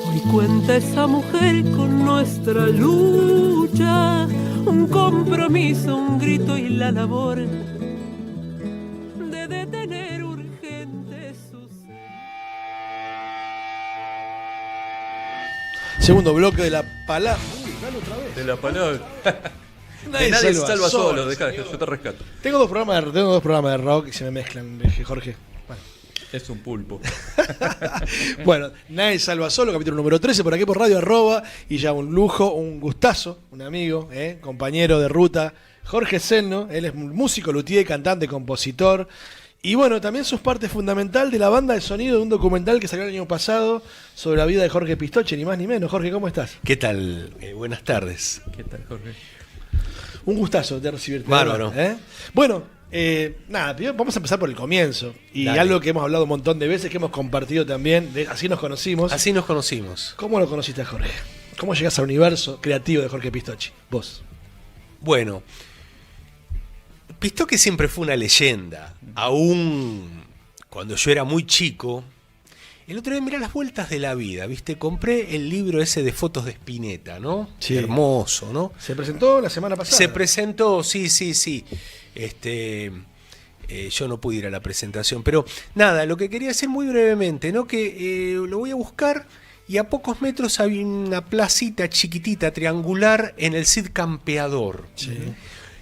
Hoy cuenta esa mujer con nuestra lucha, un compromiso, un grito y la labor de detener urgente sus... Segundo bloque de la palabra. Dale otra vez. De la palabra. Nadie Nadie salva salva solo, solo, dejá, señor. yo te rescato. Tengo dos programas de rock y se me mezclan, Jorge. Bueno. Es un pulpo. Bueno, Nadie salva solo, capítulo número 13, por aquí por Radio Arroba, y ya un lujo, un gustazo, un amigo, compañero de ruta, Jorge Senno. Él es músico, luthier, cantante, compositor, y bueno, también sos parte fundamental de la banda de sonido de un documental que salió el año pasado sobre la vida de Jorge Pistoche, ni más ni menos. Jorge, ¿cómo estás? ¿Qué tal? Buenas tardes. ¿Qué tal, Jorge? Un gustazo de recibirte. Bárbaro. Bueno, nada, vamos a empezar por el comienzo. Y Dale. algo que hemos hablado un montón de veces, que hemos compartido también, así nos conocimos. Así nos conocimos. ¿Cómo lo conociste a Jorge? ¿Cómo llegás al universo creativo de Jorge Pistoche? Vos. Bueno, Pistoche siempre fue una leyenda. Aún cuando yo era muy chico. El otro día, mirá las vueltas de la vida, ¿viste? Compré el libro ese de fotos de Spinetta, ¿no? Sí. Hermoso, ¿no? Se presentó la semana pasada. Se presentó, sí. Yo no pude ir a la presentación, pero nada, lo que quería decir muy brevemente, ¿no? Que lo voy a buscar y a pocos metros hay una placita chiquitita, triangular, en el Cid Campeador. Sí.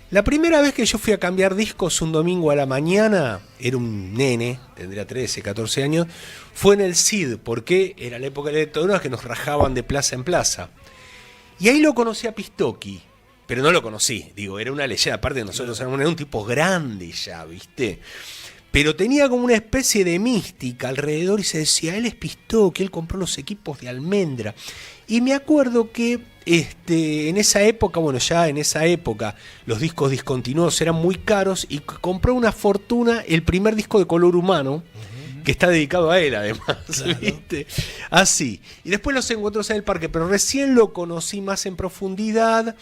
La primera vez que yo fui a cambiar discos un domingo a la mañana, era un nene, tendría 13, 14 años, fue en el Cid, porque era la época de la dictadura que nos rajaban de plaza en plaza. Y ahí lo conocí a Pistochi, pero no lo conocí, digo, era una leyenda, aparte de nosotros éramos un tipo grande ya, ¿viste? Pero tenía como una especie de mística alrededor y se decía, él es Pistochi, él compró los equipos de Almendra. Y me acuerdo que en esa época, los discos discontinuados eran muy caros y compró una fortuna el primer disco de Color Humano, que está dedicado a él además, claro. ¿Viste? Así. Y después los encontró en el parque, pero recién lo conocí más en profundidad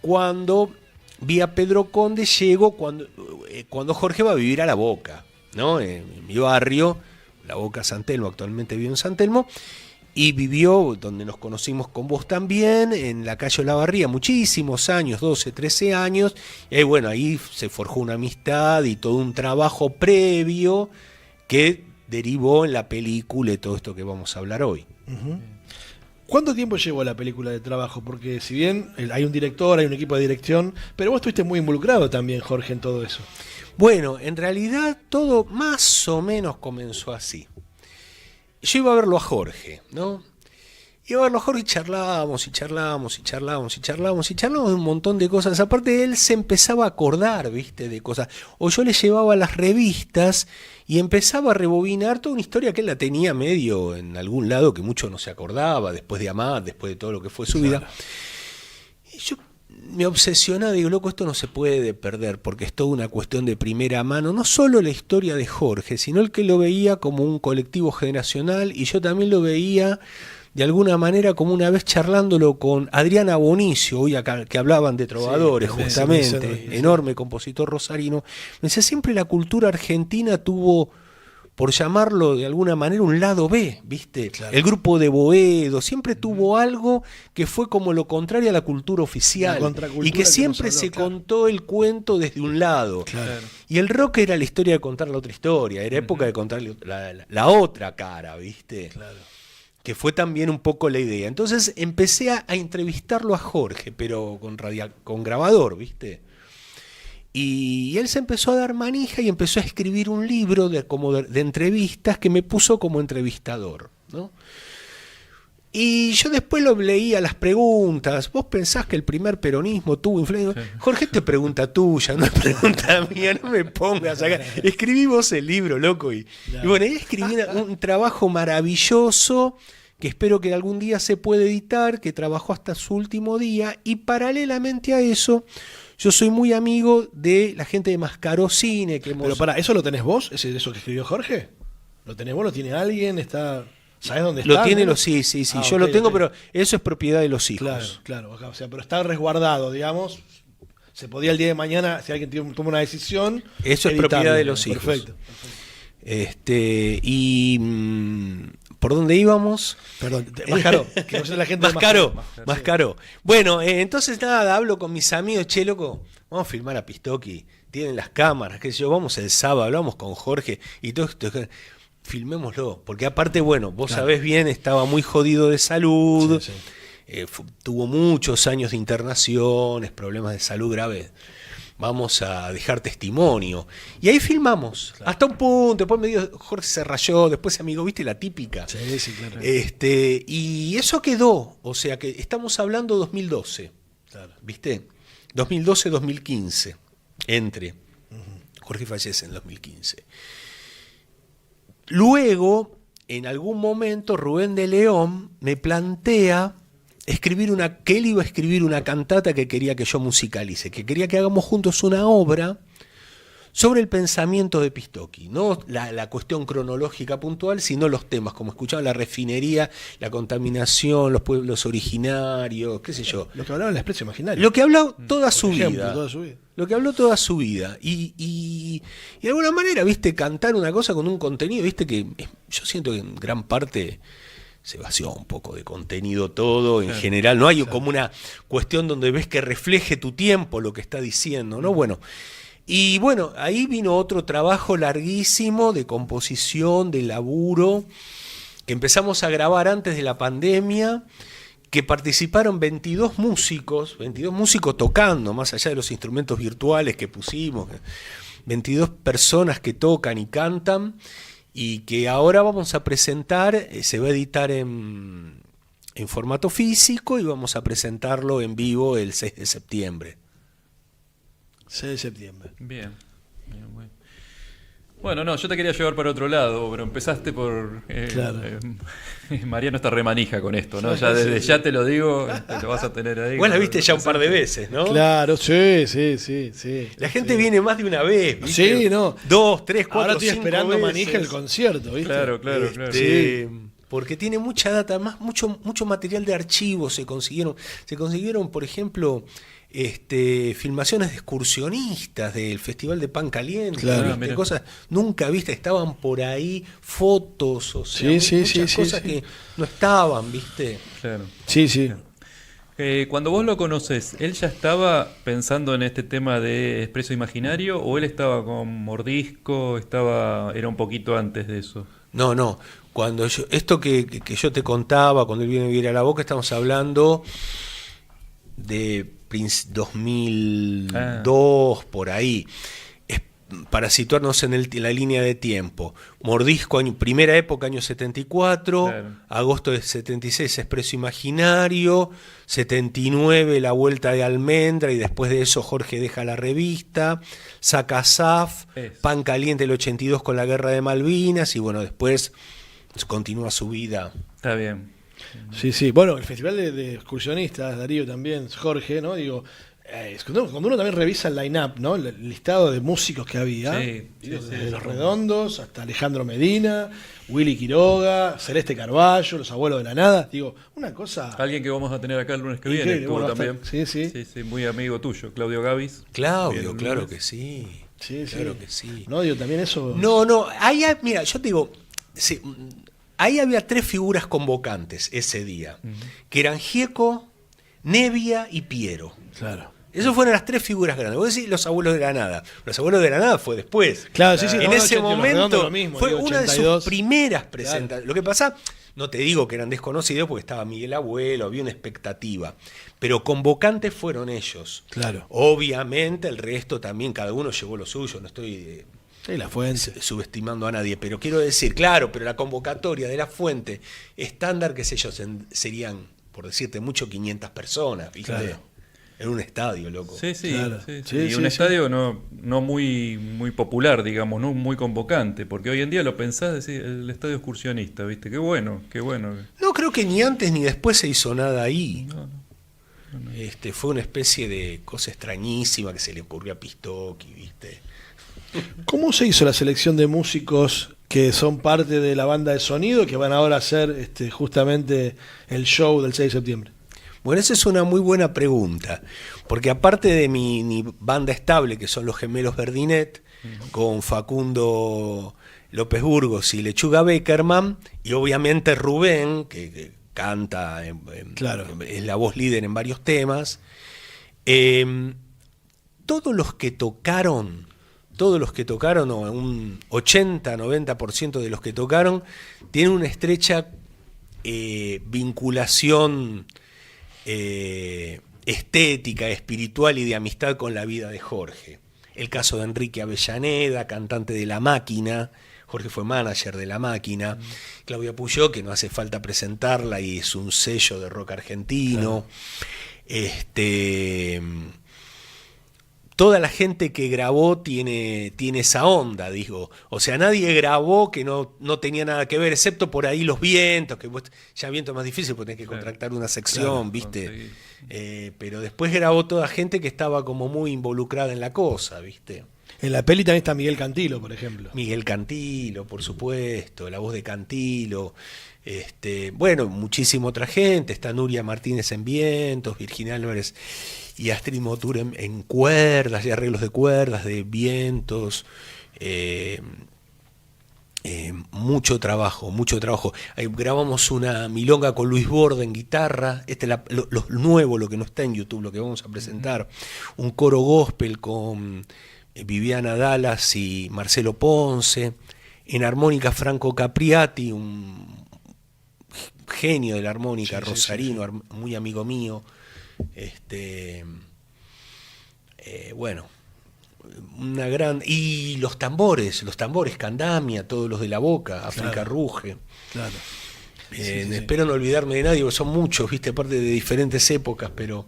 cuando vi a Pedro Conde, llegó cuando Jorge va a vivir a La Boca, ¿no? En mi barrio, La Boca San Telmo, actualmente vivo en San Telmo. Y vivió, donde nos conocimos con vos también, en la calle Olavarría, muchísimos años, 12, 13 años. Y bueno, ahí se forjó una amistad y todo un trabajo previo que derivó en la película y todo esto que vamos a hablar hoy. Uh-huh. ¿Cuánto tiempo llevó la película de trabajo? Porque si bien hay un director, hay un equipo de dirección, pero vos estuviste muy involucrado también, Jorge, en todo eso. Bueno, en realidad todo más o menos comenzó así. Yo iba a verlo a Jorge, ¿no? Iba a verlo a Jorge y charlábamos de un montón de cosas. Aparte, él se empezaba a acordar, ¿viste? De cosas. O yo le llevaba las revistas y empezaba a rebobinar toda una historia que él la tenía medio en algún lado que mucho no se acordaba, después de Amat, después de todo lo que fue su vida. Y yo me obsesionaba, digo, loco, esto no se puede perder porque es toda una cuestión de primera mano, no solo la historia de Jorge, sino el que lo veía como un colectivo generacional y yo también lo veía de alguna manera como una vez charlándolo con Adriana Bonicio, hoy acá, que hablaban de trovadores, sí, justamente, enorme compositor rosarino. Me decía, siempre la cultura argentina tuvo por llamarlo de alguna manera, un lado B, ¿viste? Claro. El grupo de Boedo siempre tuvo algo que fue como lo contrario a la cultura oficial. La contracultura Y que que siempre nos habló, se claro. contó el cuento desde un lado. Claro. Y el rock era la historia de contar la otra historia, era época de contar la otra cara, ¿viste? Claro. Que fue también un poco la idea. Entonces empecé a entrevistarlo a Jorge, pero con grabador, ¿viste? Y él se empezó a dar manija y empezó a escribir un libro de entrevistas que me puso como entrevistador, ¿no? Y yo después lo leía las preguntas. ¿Vos pensás que el primer peronismo tuvo influencia? Sí. Jorge, te pregunta tuya, no es pregunta mía, no me pongas acá. Escribí vos el libro, loco. Y bueno, ahí escribí un trabajo maravilloso que espero que algún día se pueda editar, que trabajó hasta su último día. Y paralelamente a eso, yo soy muy amigo de la gente de Mascaró Cine. Pero para, ¿eso lo tenés vos? ¿Eso que escribió Jorge? ¿Lo tenés vos? ¿Lo tiene alguien? ¿Sabés dónde está? Lo tiene, sí. Yo okay, lo tengo, okay. Pero eso es propiedad de los hijos. Claro. O sea, pero está resguardado, digamos. Se podía el día de mañana, si alguien toma una decisión. Eso es propiedad de los hijos. Perfecto. ¿Por dónde íbamos? Perdón, Mascaró. Que no sé la gente Mascaró. Bueno, entonces nada, hablo con mis amigos, che, loco, vamos a filmar a Pistoki. Tienen las cámaras, qué sé yo, vamos el sábado, hablamos con Jorge y todo esto. Filmémoslo, porque aparte, bueno, vos sabés bien, estaba muy jodido de salud, sí. Tuvo muchos años de internaciones, problemas de salud graves. Vamos a dejar testimonio. Y ahí filmamos, hasta un punto, después Jorge se rayó, después se amigó, ¿viste? La típica. Sí, claro. Y eso quedó, o sea que estamos hablando 2012, claro. ¿Viste? 2012-2015, Jorge fallece en 2015. Luego, en algún momento, Rubén de León me plantea que él iba a escribir una cantata que quería que yo musicalice, que quería que hagamos juntos una obra sobre el pensamiento de Pistoki, no la cuestión cronológica puntual, sino los temas, como escuchaba, la refinería, la contaminación, los pueblos originarios, qué sé yo. Lo que hablaba en la expresión imaginaria. Lo que habló toda su vida. Lo que habló toda su vida. Y de alguna manera, viste, cantar una cosa con un contenido, viste, que yo siento que en gran parte se vació un poco de contenido todo, en general. No hay como una cuestión donde ves que refleje tu tiempo lo que está diciendo, ¿no? Bueno. Y bueno, ahí vino otro trabajo larguísimo de composición, de laburo, que empezamos a grabar antes de la pandemia, que participaron 22 músicos tocando, más allá de los instrumentos virtuales que pusimos, 22 personas que tocan y cantan, y que ahora vamos a presentar, se va a editar en formato físico y vamos a presentarlo en vivo el 6 de septiembre. 6 de septiembre. Bien. Bueno, no, yo te quería llevar para otro lado, pero empezaste por... Claro. Mariano está remanija con esto, ¿no? Ya desde ya te lo digo, lo vas a tener ahí. Vos la viste ya un par de veces, ¿no? Claro, sí. La gente viene más de una vez, ¿viste? Sí, no. 2, 3, 4, Ahora estoy 5 esperando veces. manija el concierto, ¿viste? Claro. Sí. Porque tiene mucha data, además mucho material de archivo se consiguieron, por ejemplo, filmaciones de excursionistas del Festival de Pan Caliente, claro, cosas nunca vistas, estaban por ahí, fotos, o sea, muchas cosas que no estaban, ¿viste? Claro. Sí. Cuando vos lo conocés, ¿él ya estaba pensando en este tema de Expreso Imaginario o él estaba con Mordisco, era un poquito antes de eso? No. Cuando esto que yo te contaba, cuando él viene a vivir a La Boca, estamos hablando de 2002, por ahí. Para situarnos en la línea de tiempo. Mordisco, primera época, año 74, claro. Agosto de 76, Expreso Imaginario, 79, La Vuelta de Almendra, y después de eso Jorge deja la revista, saca SAF, Pan Caliente el 82 con la Guerra de Malvinas, y bueno, después continúa su vida. Está bien. Sí. Bueno, el Festival de Excursionistas, Darío también, Jorge, ¿no? Digo... cuando uno también revisa el line-up, ¿no? El listado de músicos que había, desde Los Redondos hasta Alejandro Medina, Willy Quiroga, Celeste Carballo, Los Abuelos de la Nada, digo, una cosa... Alguien que vamos a tener acá el lunes que viene, bueno, también. Sí, muy amigo tuyo, Claudio Gavis. Claudio, bien, claro que sí. Sí, Claro que sí. No, digo, también eso. No, mira, yo te digo, sí, ahí había 3 figuras convocantes ese día, que eran Gieco, Nevia y Piero. Claro. Esas fueron las 3 figuras grandes. Vos decís los abuelos de Granada. Los abuelos de Granada fue después. Claro, sí, sí. En no, ese Los Redondos momento lo mismo, fue digo, una de 82. sus primeras presentaciones. Claro. Lo que pasa, no te digo que eran desconocidos porque estaba Miguel Abuelo, había una expectativa. Pero convocantes fueron ellos. Claro. Obviamente el resto también, cada uno llevó lo suyo. No estoy Sí, La Fuente. subestimando a nadie. Pero quiero decir, claro, pero la convocatoria de La Fuente estándar, qué sé yo, serían, por decirte mucho, 500 personas. ¿Viste? Claro. En un estadio, loco. Sí, sí, Claro. sí, sí. Sí, Y sí, un sí. estadio no muy popular, digamos, no muy convocante, porque hoy en día lo pensás, decís, el estadio excursionista, ¿viste? Qué bueno, qué bueno. No creo que ni antes ni después se hizo nada ahí. No. Fue una especie de cosa extrañísima que se le ocurrió a Pistoki, ¿viste? ¿Cómo se hizo la selección de músicos que son parte de la banda de sonido que van ahora a hacer justamente el show del 6 de septiembre? Bueno, esa es una muy buena pregunta, porque aparte de mi banda estable, que son los Gemelos Verdinet, con Facundo López Burgos y Lechuga Beckerman, y obviamente Rubén, que canta, Claro. es la voz líder en varios temas, todos los que tocaron, o un 80-90% de los que tocaron, tienen una estrecha vinculación estética, espiritual y de amistad con la vida de Jorge. El caso de Enrique Avellaneda, cantante de La Máquina. Jorge fue manager de La Máquina. Claudia Puyó, que no hace falta presentarla y es un sello de rock argentino. Claro. Toda la gente que grabó tiene esa onda, digo. O sea, nadie grabó que no tenía nada que ver, excepto por ahí los vientos, que ya viento es más difícil porque tenés que contractar una sección, Claro, ¿viste? Pero después grabó toda gente que estaba como muy involucrada en la cosa, ¿viste? En la peli también está Miguel Cantilo, por ejemplo. Miguel Cantilo, por supuesto, la voz de Cantilo. Bueno, muchísima otra gente. Está Nuria Martínez en vientos, Virginia Álvarez y Astrid Motur en cuerdas y arreglos de cuerdas, de vientos. Mucho trabajo, mucho trabajo. Ahí grabamos una milonga con Luis Borda en guitarra. Lo nuevo, lo que no está en YouTube, lo que vamos a presentar. Un coro gospel con Viviana Dallas y Marcelo Ponce. En armónica Franco Capriati, un genio de la armónica, sí, rosarino, sí, sí. Muy amigo mío. Bueno, una gran... Y los tambores, Candamia, todos los de La Boca, África claro. Ruge. Claro. Espero no olvidarme de nadie, porque son muchos, viste, aparte de diferentes épocas, pero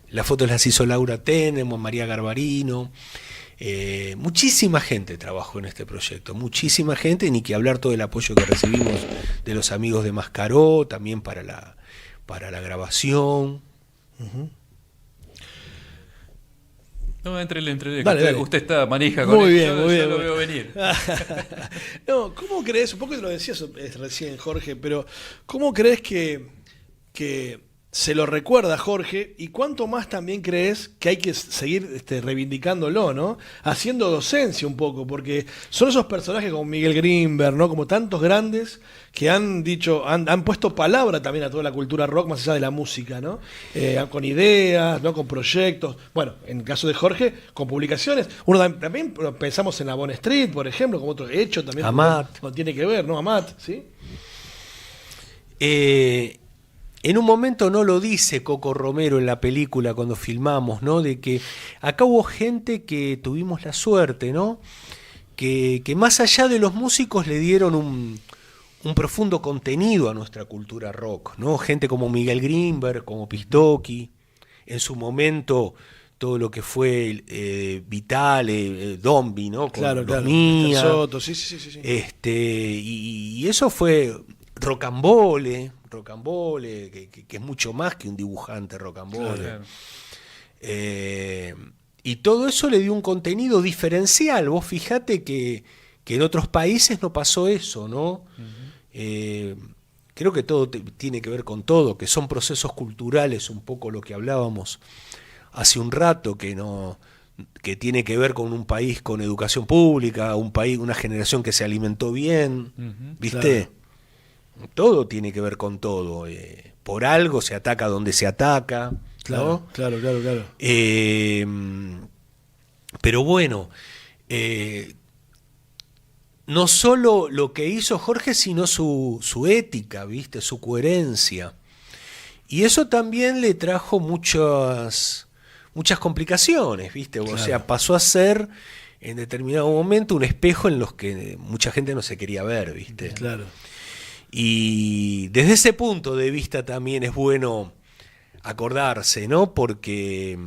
las fotos las hizo Laura Tenemos, María Garbarino. Muchísima gente trabajó en este proyecto, muchísima gente, ni que hablar todo el apoyo que recibimos de los amigos de Mascaró, también para la grabación. Uh-huh. No, entrele. Dale. Usted está manija con muy eso. Bien, yo lo veo venir. No, ¿cómo crees? Un poco te lo decías recién, Jorge, pero ¿cómo crees que se lo recuerda Jorge, y cuánto más también crees que hay que seguir reivindicándolo, ¿no? Haciendo docencia un poco, porque son esos personajes como Miguel Grimberg, ¿no? Como tantos grandes que han dicho, han puesto palabra también a toda la cultura rock más allá de la música, ¿no? Con ideas, ¿no? Con proyectos. Bueno, en el caso de Jorge, con publicaciones. Uno también pensamos en la Bon Street, por ejemplo, como otro hecho también. Amat. No tiene que ver, ¿no? Amat, ¿sí? En un momento no lo dice Coco Romero en la película cuando filmamos, ¿no? De que acá hubo gente que tuvimos la suerte, ¿no? Que más allá de los músicos le dieron un profundo contenido a nuestra cultura rock, ¿no? Gente como Miguel Grimberg, como Pistoki, en su momento todo lo que fue Vitale, Dombi, ¿no? Con claro. Mía, Soto, sí. Y eso fue Rocambole, que es mucho más que un dibujante Rocambole. Claro. Y todo eso le dio un contenido diferencial. Vos fijate que en otros países no pasó eso, ¿no? Uh-huh. Creo que todo tiene que ver con todo, que son procesos culturales, un poco lo que hablábamos hace un rato, que no que tiene que ver con un país con educación pública, un país, una generación que se alimentó bien, ¿viste? Claro. Todo tiene que ver con todo. Por algo se ataca donde se ataca, claro, ¿no? Claro. Pero bueno, no solo lo que hizo Jorge, sino su ética, ¿viste? Su coherencia. Y eso también le trajo muchas complicaciones, ¿viste? Claro. O sea, pasó a ser en determinado momento un espejo en los que mucha gente no se quería ver, ¿viste? Claro. Y desde ese punto de vista también es bueno acordarse, ¿no? Porque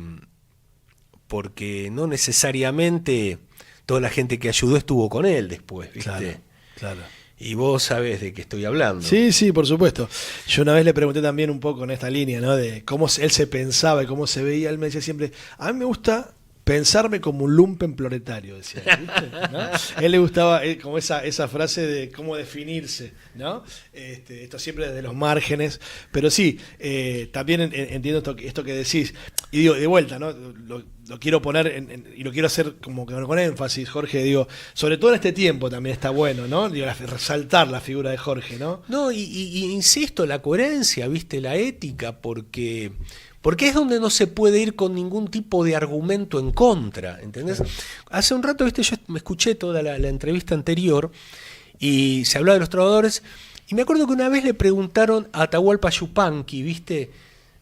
no necesariamente toda la gente que ayudó estuvo con él después, ¿viste? Claro. Y vos sabés de qué estoy hablando. Sí, por supuesto. Yo una vez le pregunté también un poco en esta línea, ¿no? De cómo él se pensaba y cómo se veía. Él me decía siempre, a mí me gusta pensarme como un lumpen proletario, decía, ¿viste? ¿No? A él le gustaba como esa frase de cómo definirse, ¿no? Esto siempre desde los márgenes, pero sí, también entiendo esto que decís, y digo, de vuelta, ¿no? Lo quiero poner y lo quiero hacer como que con énfasis, Jorge, digo, sobre todo en este tiempo también está bueno, ¿no? Digo, resaltar la figura de Jorge, ¿no? No, y insisto, la coherencia, ¿viste? La ética, porque es donde no se puede ir con ningún tipo de argumento en contra, ¿entendés? Hace un rato, ¿viste? Yo me escuché toda la entrevista anterior y se hablaba de los trovadores, y me acuerdo que una vez le preguntaron a Atahualpa Yupanqui, ¿viste?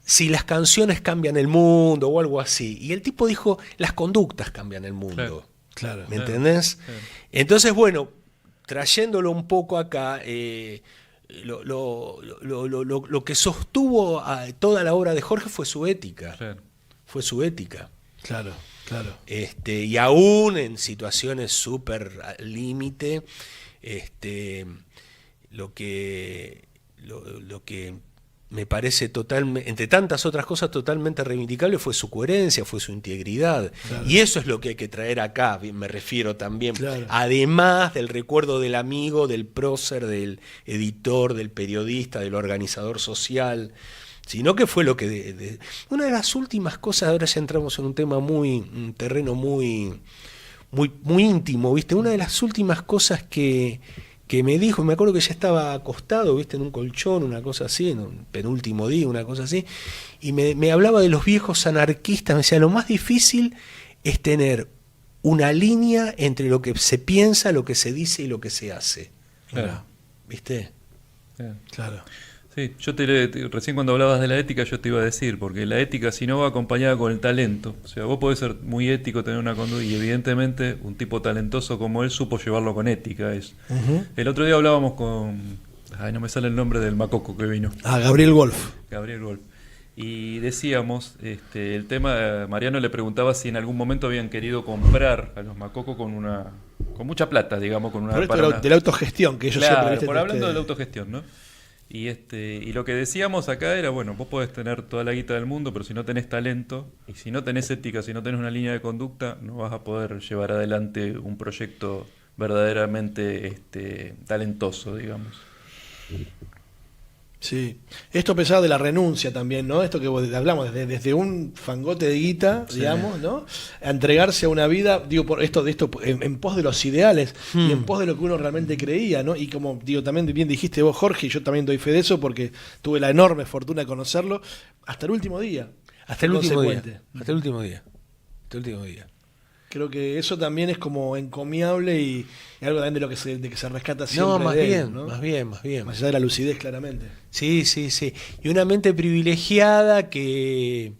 Si las canciones cambian el mundo o algo así. Y el tipo dijo, las conductas cambian el mundo. Claro. ¿Me entendés? Claro. Entonces, bueno, trayéndolo un poco acá, lo que sostuvo a toda la obra de Jorge fue su ética. Claro. Fue su ética. Claro. Y aún en situaciones súper al límite, lo que me parece totalmente, entre tantas otras cosas totalmente reivindicable, fue su coherencia, fue su integridad. Claro. Y eso es lo que hay que traer acá, me refiero también, claro. Además del recuerdo del amigo, del prócer, del editor, del periodista, del organizador social, sino que fue lo que... una de las últimas cosas, ahora ya entramos en un terreno muy íntimo, ¿viste? Una de las últimas cosas que me dijo, me acuerdo que ya estaba acostado, ¿viste? En un colchón, una cosa así, en un penúltimo día, una cosa así, y me hablaba de los viejos anarquistas, me decía, lo más difícil es tener una línea entre lo que se piensa, lo que se dice y lo que se hace. Claro. ¿Viste? Claro. Sí, yo recién cuando hablabas de la ética yo te iba a decir, porque la ética si no va acompañada con el talento, o sea, vos podés ser muy ético, tener una conducta, y evidentemente un tipo talentoso como él supo llevarlo con ética. El otro día hablábamos con, no me sale el nombre del macoco que vino. Gabriel Wolf. Y decíamos, el tema, Mariano le preguntaba si en algún momento habían querido comprar a los macocos con mucha plata, digamos, con una... Pero esto de la autogestión, que ellos claro, siempre... por hablando de la autogestión, ¿no? Y lo que decíamos acá era, bueno, vos podés tener toda la guita del mundo, pero si no tenés talento, y si no tenés ética, si no tenés una línea de conducta, no vas a poder llevar adelante un proyecto verdaderamente talentoso, digamos. Sí. Esto pesado de la renuncia también, ¿no? Esto que hablamos, desde un fangote de guita, sí, digamos, ¿no? A entregarse a una vida, digo, por esto en pos de los ideales y en pos de lo que uno realmente creía, ¿no? Y como digo, también bien dijiste vos, Jorge, y yo también doy fe de eso porque tuve la enorme fortuna de conocerlo hasta el último día. Hasta el último día. Creo que eso también es como encomiable y algo también de que se rescata siempre. No, más de bien, él, ¿no? más bien. Más allá de la lucidez, claramente. Sí. Y una mente privilegiada que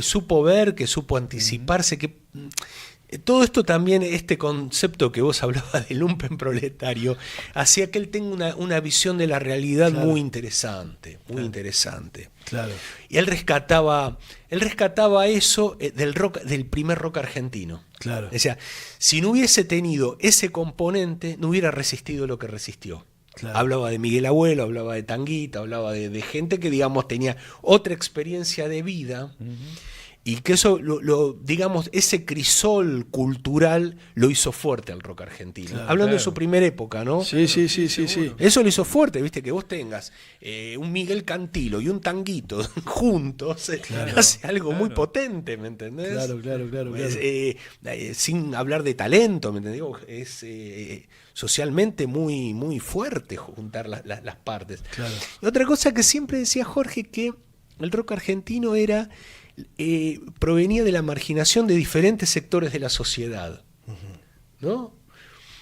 supo ver, que supo anticiparse, que todo esto también, este concepto que vos hablabas del lumpen proletario, hacía que él tenga una visión de la realidad, claro, muy interesante. Claro. Y él rescataba eso del primer rock argentino. Claro. O sea, si no hubiese tenido ese componente, no hubiera resistido lo que resistió. Claro. Hablaba de Miguel Abuelo, hablaba de Tanguita, hablaba de gente que, digamos, tenía otra experiencia de vida. Y que eso, digamos, ese crisol cultural lo hizo fuerte al rock argentino. Claro, Hablando de su primera época, ¿no? Sí. Eso lo hizo fuerte, viste, que vos tengas un Miguel Cantilo y un Tanguito juntos, hace algo muy potente, ¿me entendés? Claro. Sin hablar de talento, ¿me entendés? Es socialmente muy, muy fuerte juntar las partes. Claro. Y otra cosa que siempre decía Jorge, que el rock argentino provenía de la marginación de diferentes sectores de la sociedad, ¿no?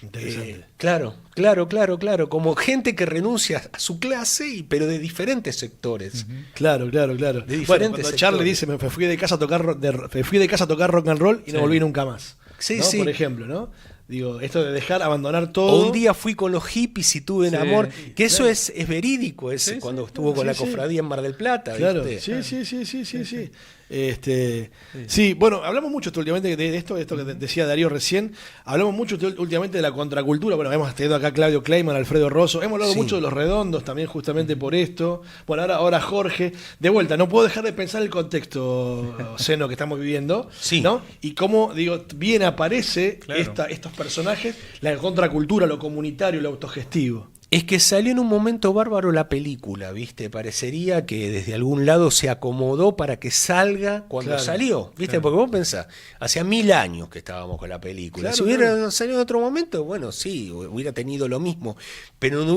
Interesante. Claro, como gente que renuncia a su clase, pero de diferentes sectores. Claro. De Bueno, diferentes cuando sectores. Charlie dice, me fui de casa a tocar rock and roll y no volví nunca más. Sí, ¿no? sí. Por ejemplo, ¿no? Digo, esto de abandonar todo. O un día fui con los hippies y tuve un amor, que eso es verídico, cuando estuvo con la cofradía en Mar del Plata. Claro, ¿viste? sí. Sí, bueno, hablamos mucho últimamente de esto que decía Darío recién. Hablamos mucho últimamente de la contracultura. Bueno, hemos tenido acá a Claudio Kleiman, Alfredo Rosso. Hemos hablado mucho de los redondos también, justamente por esto. Bueno, ahora Jorge. De vuelta, no puedo dejar de pensar el contexto seno que estamos viviendo. Sí. ¿No? Y cómo, digo, bien aparece estos personajes, la contracultura, lo comunitario, lo autogestivo. Es que salió en un momento bárbaro la película, ¿viste? Parecería que desde algún lado se acomodó para que salga cuando salió, ¿viste? Porque vos pensás, hacía 1000 años que estábamos con la película. Claro, si hubiera salido en otro momento, bueno, sí, hubiera tenido lo mismo, pero no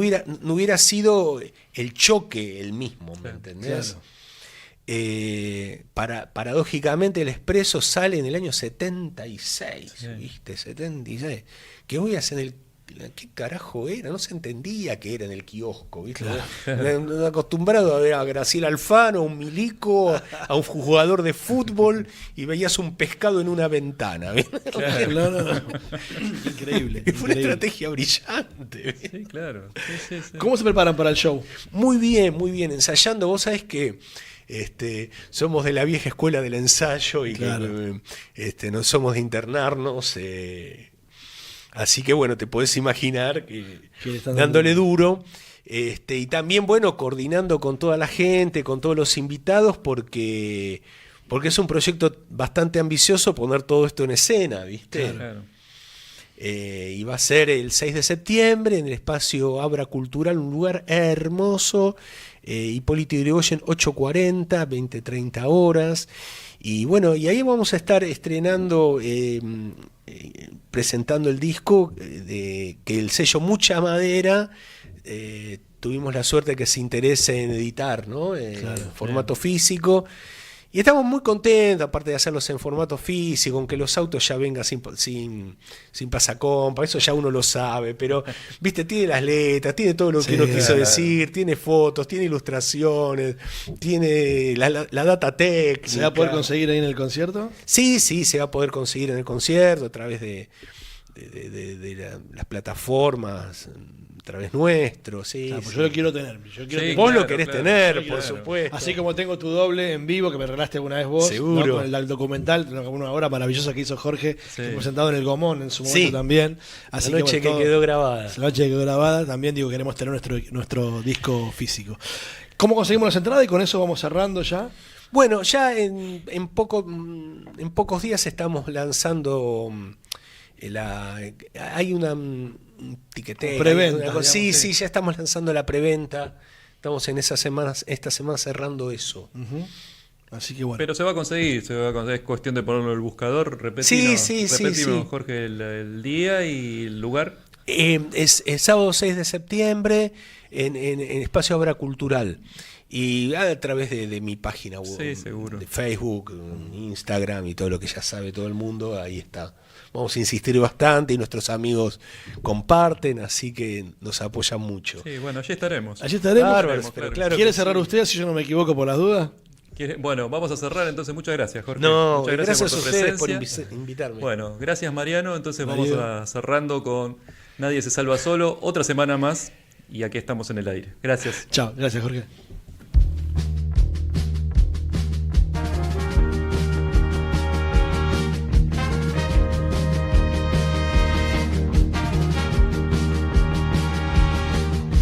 hubiera sido el choque el mismo, ¿me entendés? Paradójicamente el Expreso sale en el año 76, ¿viste? 76. ¿Qué voy a hacer en el... ¿Qué carajo era? No se entendía que era en el kiosco, ¿viste? Acostumbrado a ver a Graciela Alfano, a un milico, a un jugador de fútbol, y veías un pescado en una ventana, ¿viste? No. Increíble. Fue una estrategia brillante, ¿viste? Sí, claro. Sí. ¿Cómo se preparan para el show? Muy bien, ensayando. Vos sabés que somos de la vieja escuela del ensayo y que no somos de internarnos. Así que bueno, te podés imaginar que dándole duro. Y también, bueno, coordinando con toda la gente, con todos los invitados, porque es un proyecto bastante ambicioso poner todo esto en escena, ¿viste? Claro. Y va a ser el 6 de septiembre en el espacio Abra Cultural, un lugar hermoso, Hipólito Yrigoyen 8:40, 20:30 horas. Y bueno, y ahí vamos a estar estrenando, presentando el disco, que el sello Mucha Madera, tuvimos la suerte de que se interese en editar, ¿no? En formato físico. Y estamos muy contentos, aparte de hacerlos en formato físico, aunque los autos ya vengan sin pasacompa, eso ya uno lo sabe, pero, viste, tiene las letras, tiene todo lo que uno quiso decir, tiene fotos, tiene ilustraciones, tiene la data técnica. ¿Se va a poder conseguir ahí en el concierto? Sí, se va a poder conseguir en el concierto a través de las plataformas, a través nuestro, sí. Pues yo lo quiero tener. Vos lo querés tener, por supuesto. Así como tengo tu doble en vivo, que me regalaste alguna vez vos. Seguro. ¿no? Con el documental, una obra maravillosa que hizo Jorge, presentado en el Gomón en su momento también. Así la noche que quedó grabada. La noche que quedó grabada, también digo, queremos tener nuestro disco físico. ¿Cómo conseguimos las entradas? Y con eso vamos cerrando ya. Bueno, ya en pocos días estamos lanzando... hay una tiquetera, preventa, sí, ya estamos lanzando la preventa. Estamos en esta semana cerrando eso. Así que bueno. Pero se va a conseguir, es cuestión de ponerlo en el buscador. Repetimos, sí. Jorge, el día y el lugar. Es el sábado 6 de septiembre en Espacio Obra Cultural. Y a través de mi página web, seguro. De Facebook, Instagram y todo lo que ya sabe todo el mundo, ahí está. Vamos a insistir bastante y nuestros amigos comparten, así que nos apoyan mucho. Sí, bueno, allí estaremos. Bárbaros, pero claro. ¿Quiere cerrar usted, si yo no me equivoco, por las dudas? Bueno, vamos a cerrar entonces. Muchas gracias, Jorge. No, muchas gracias por a tu ustedes presencia. por invitarme. Bueno, gracias, Mariano. Entonces vamos cerrando con Nadie se salva solo. Otra semana más y aquí estamos en el aire. Gracias. Chao, gracias, Jorge.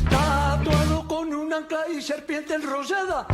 Tatuado con un ancla y serpiente enrollada.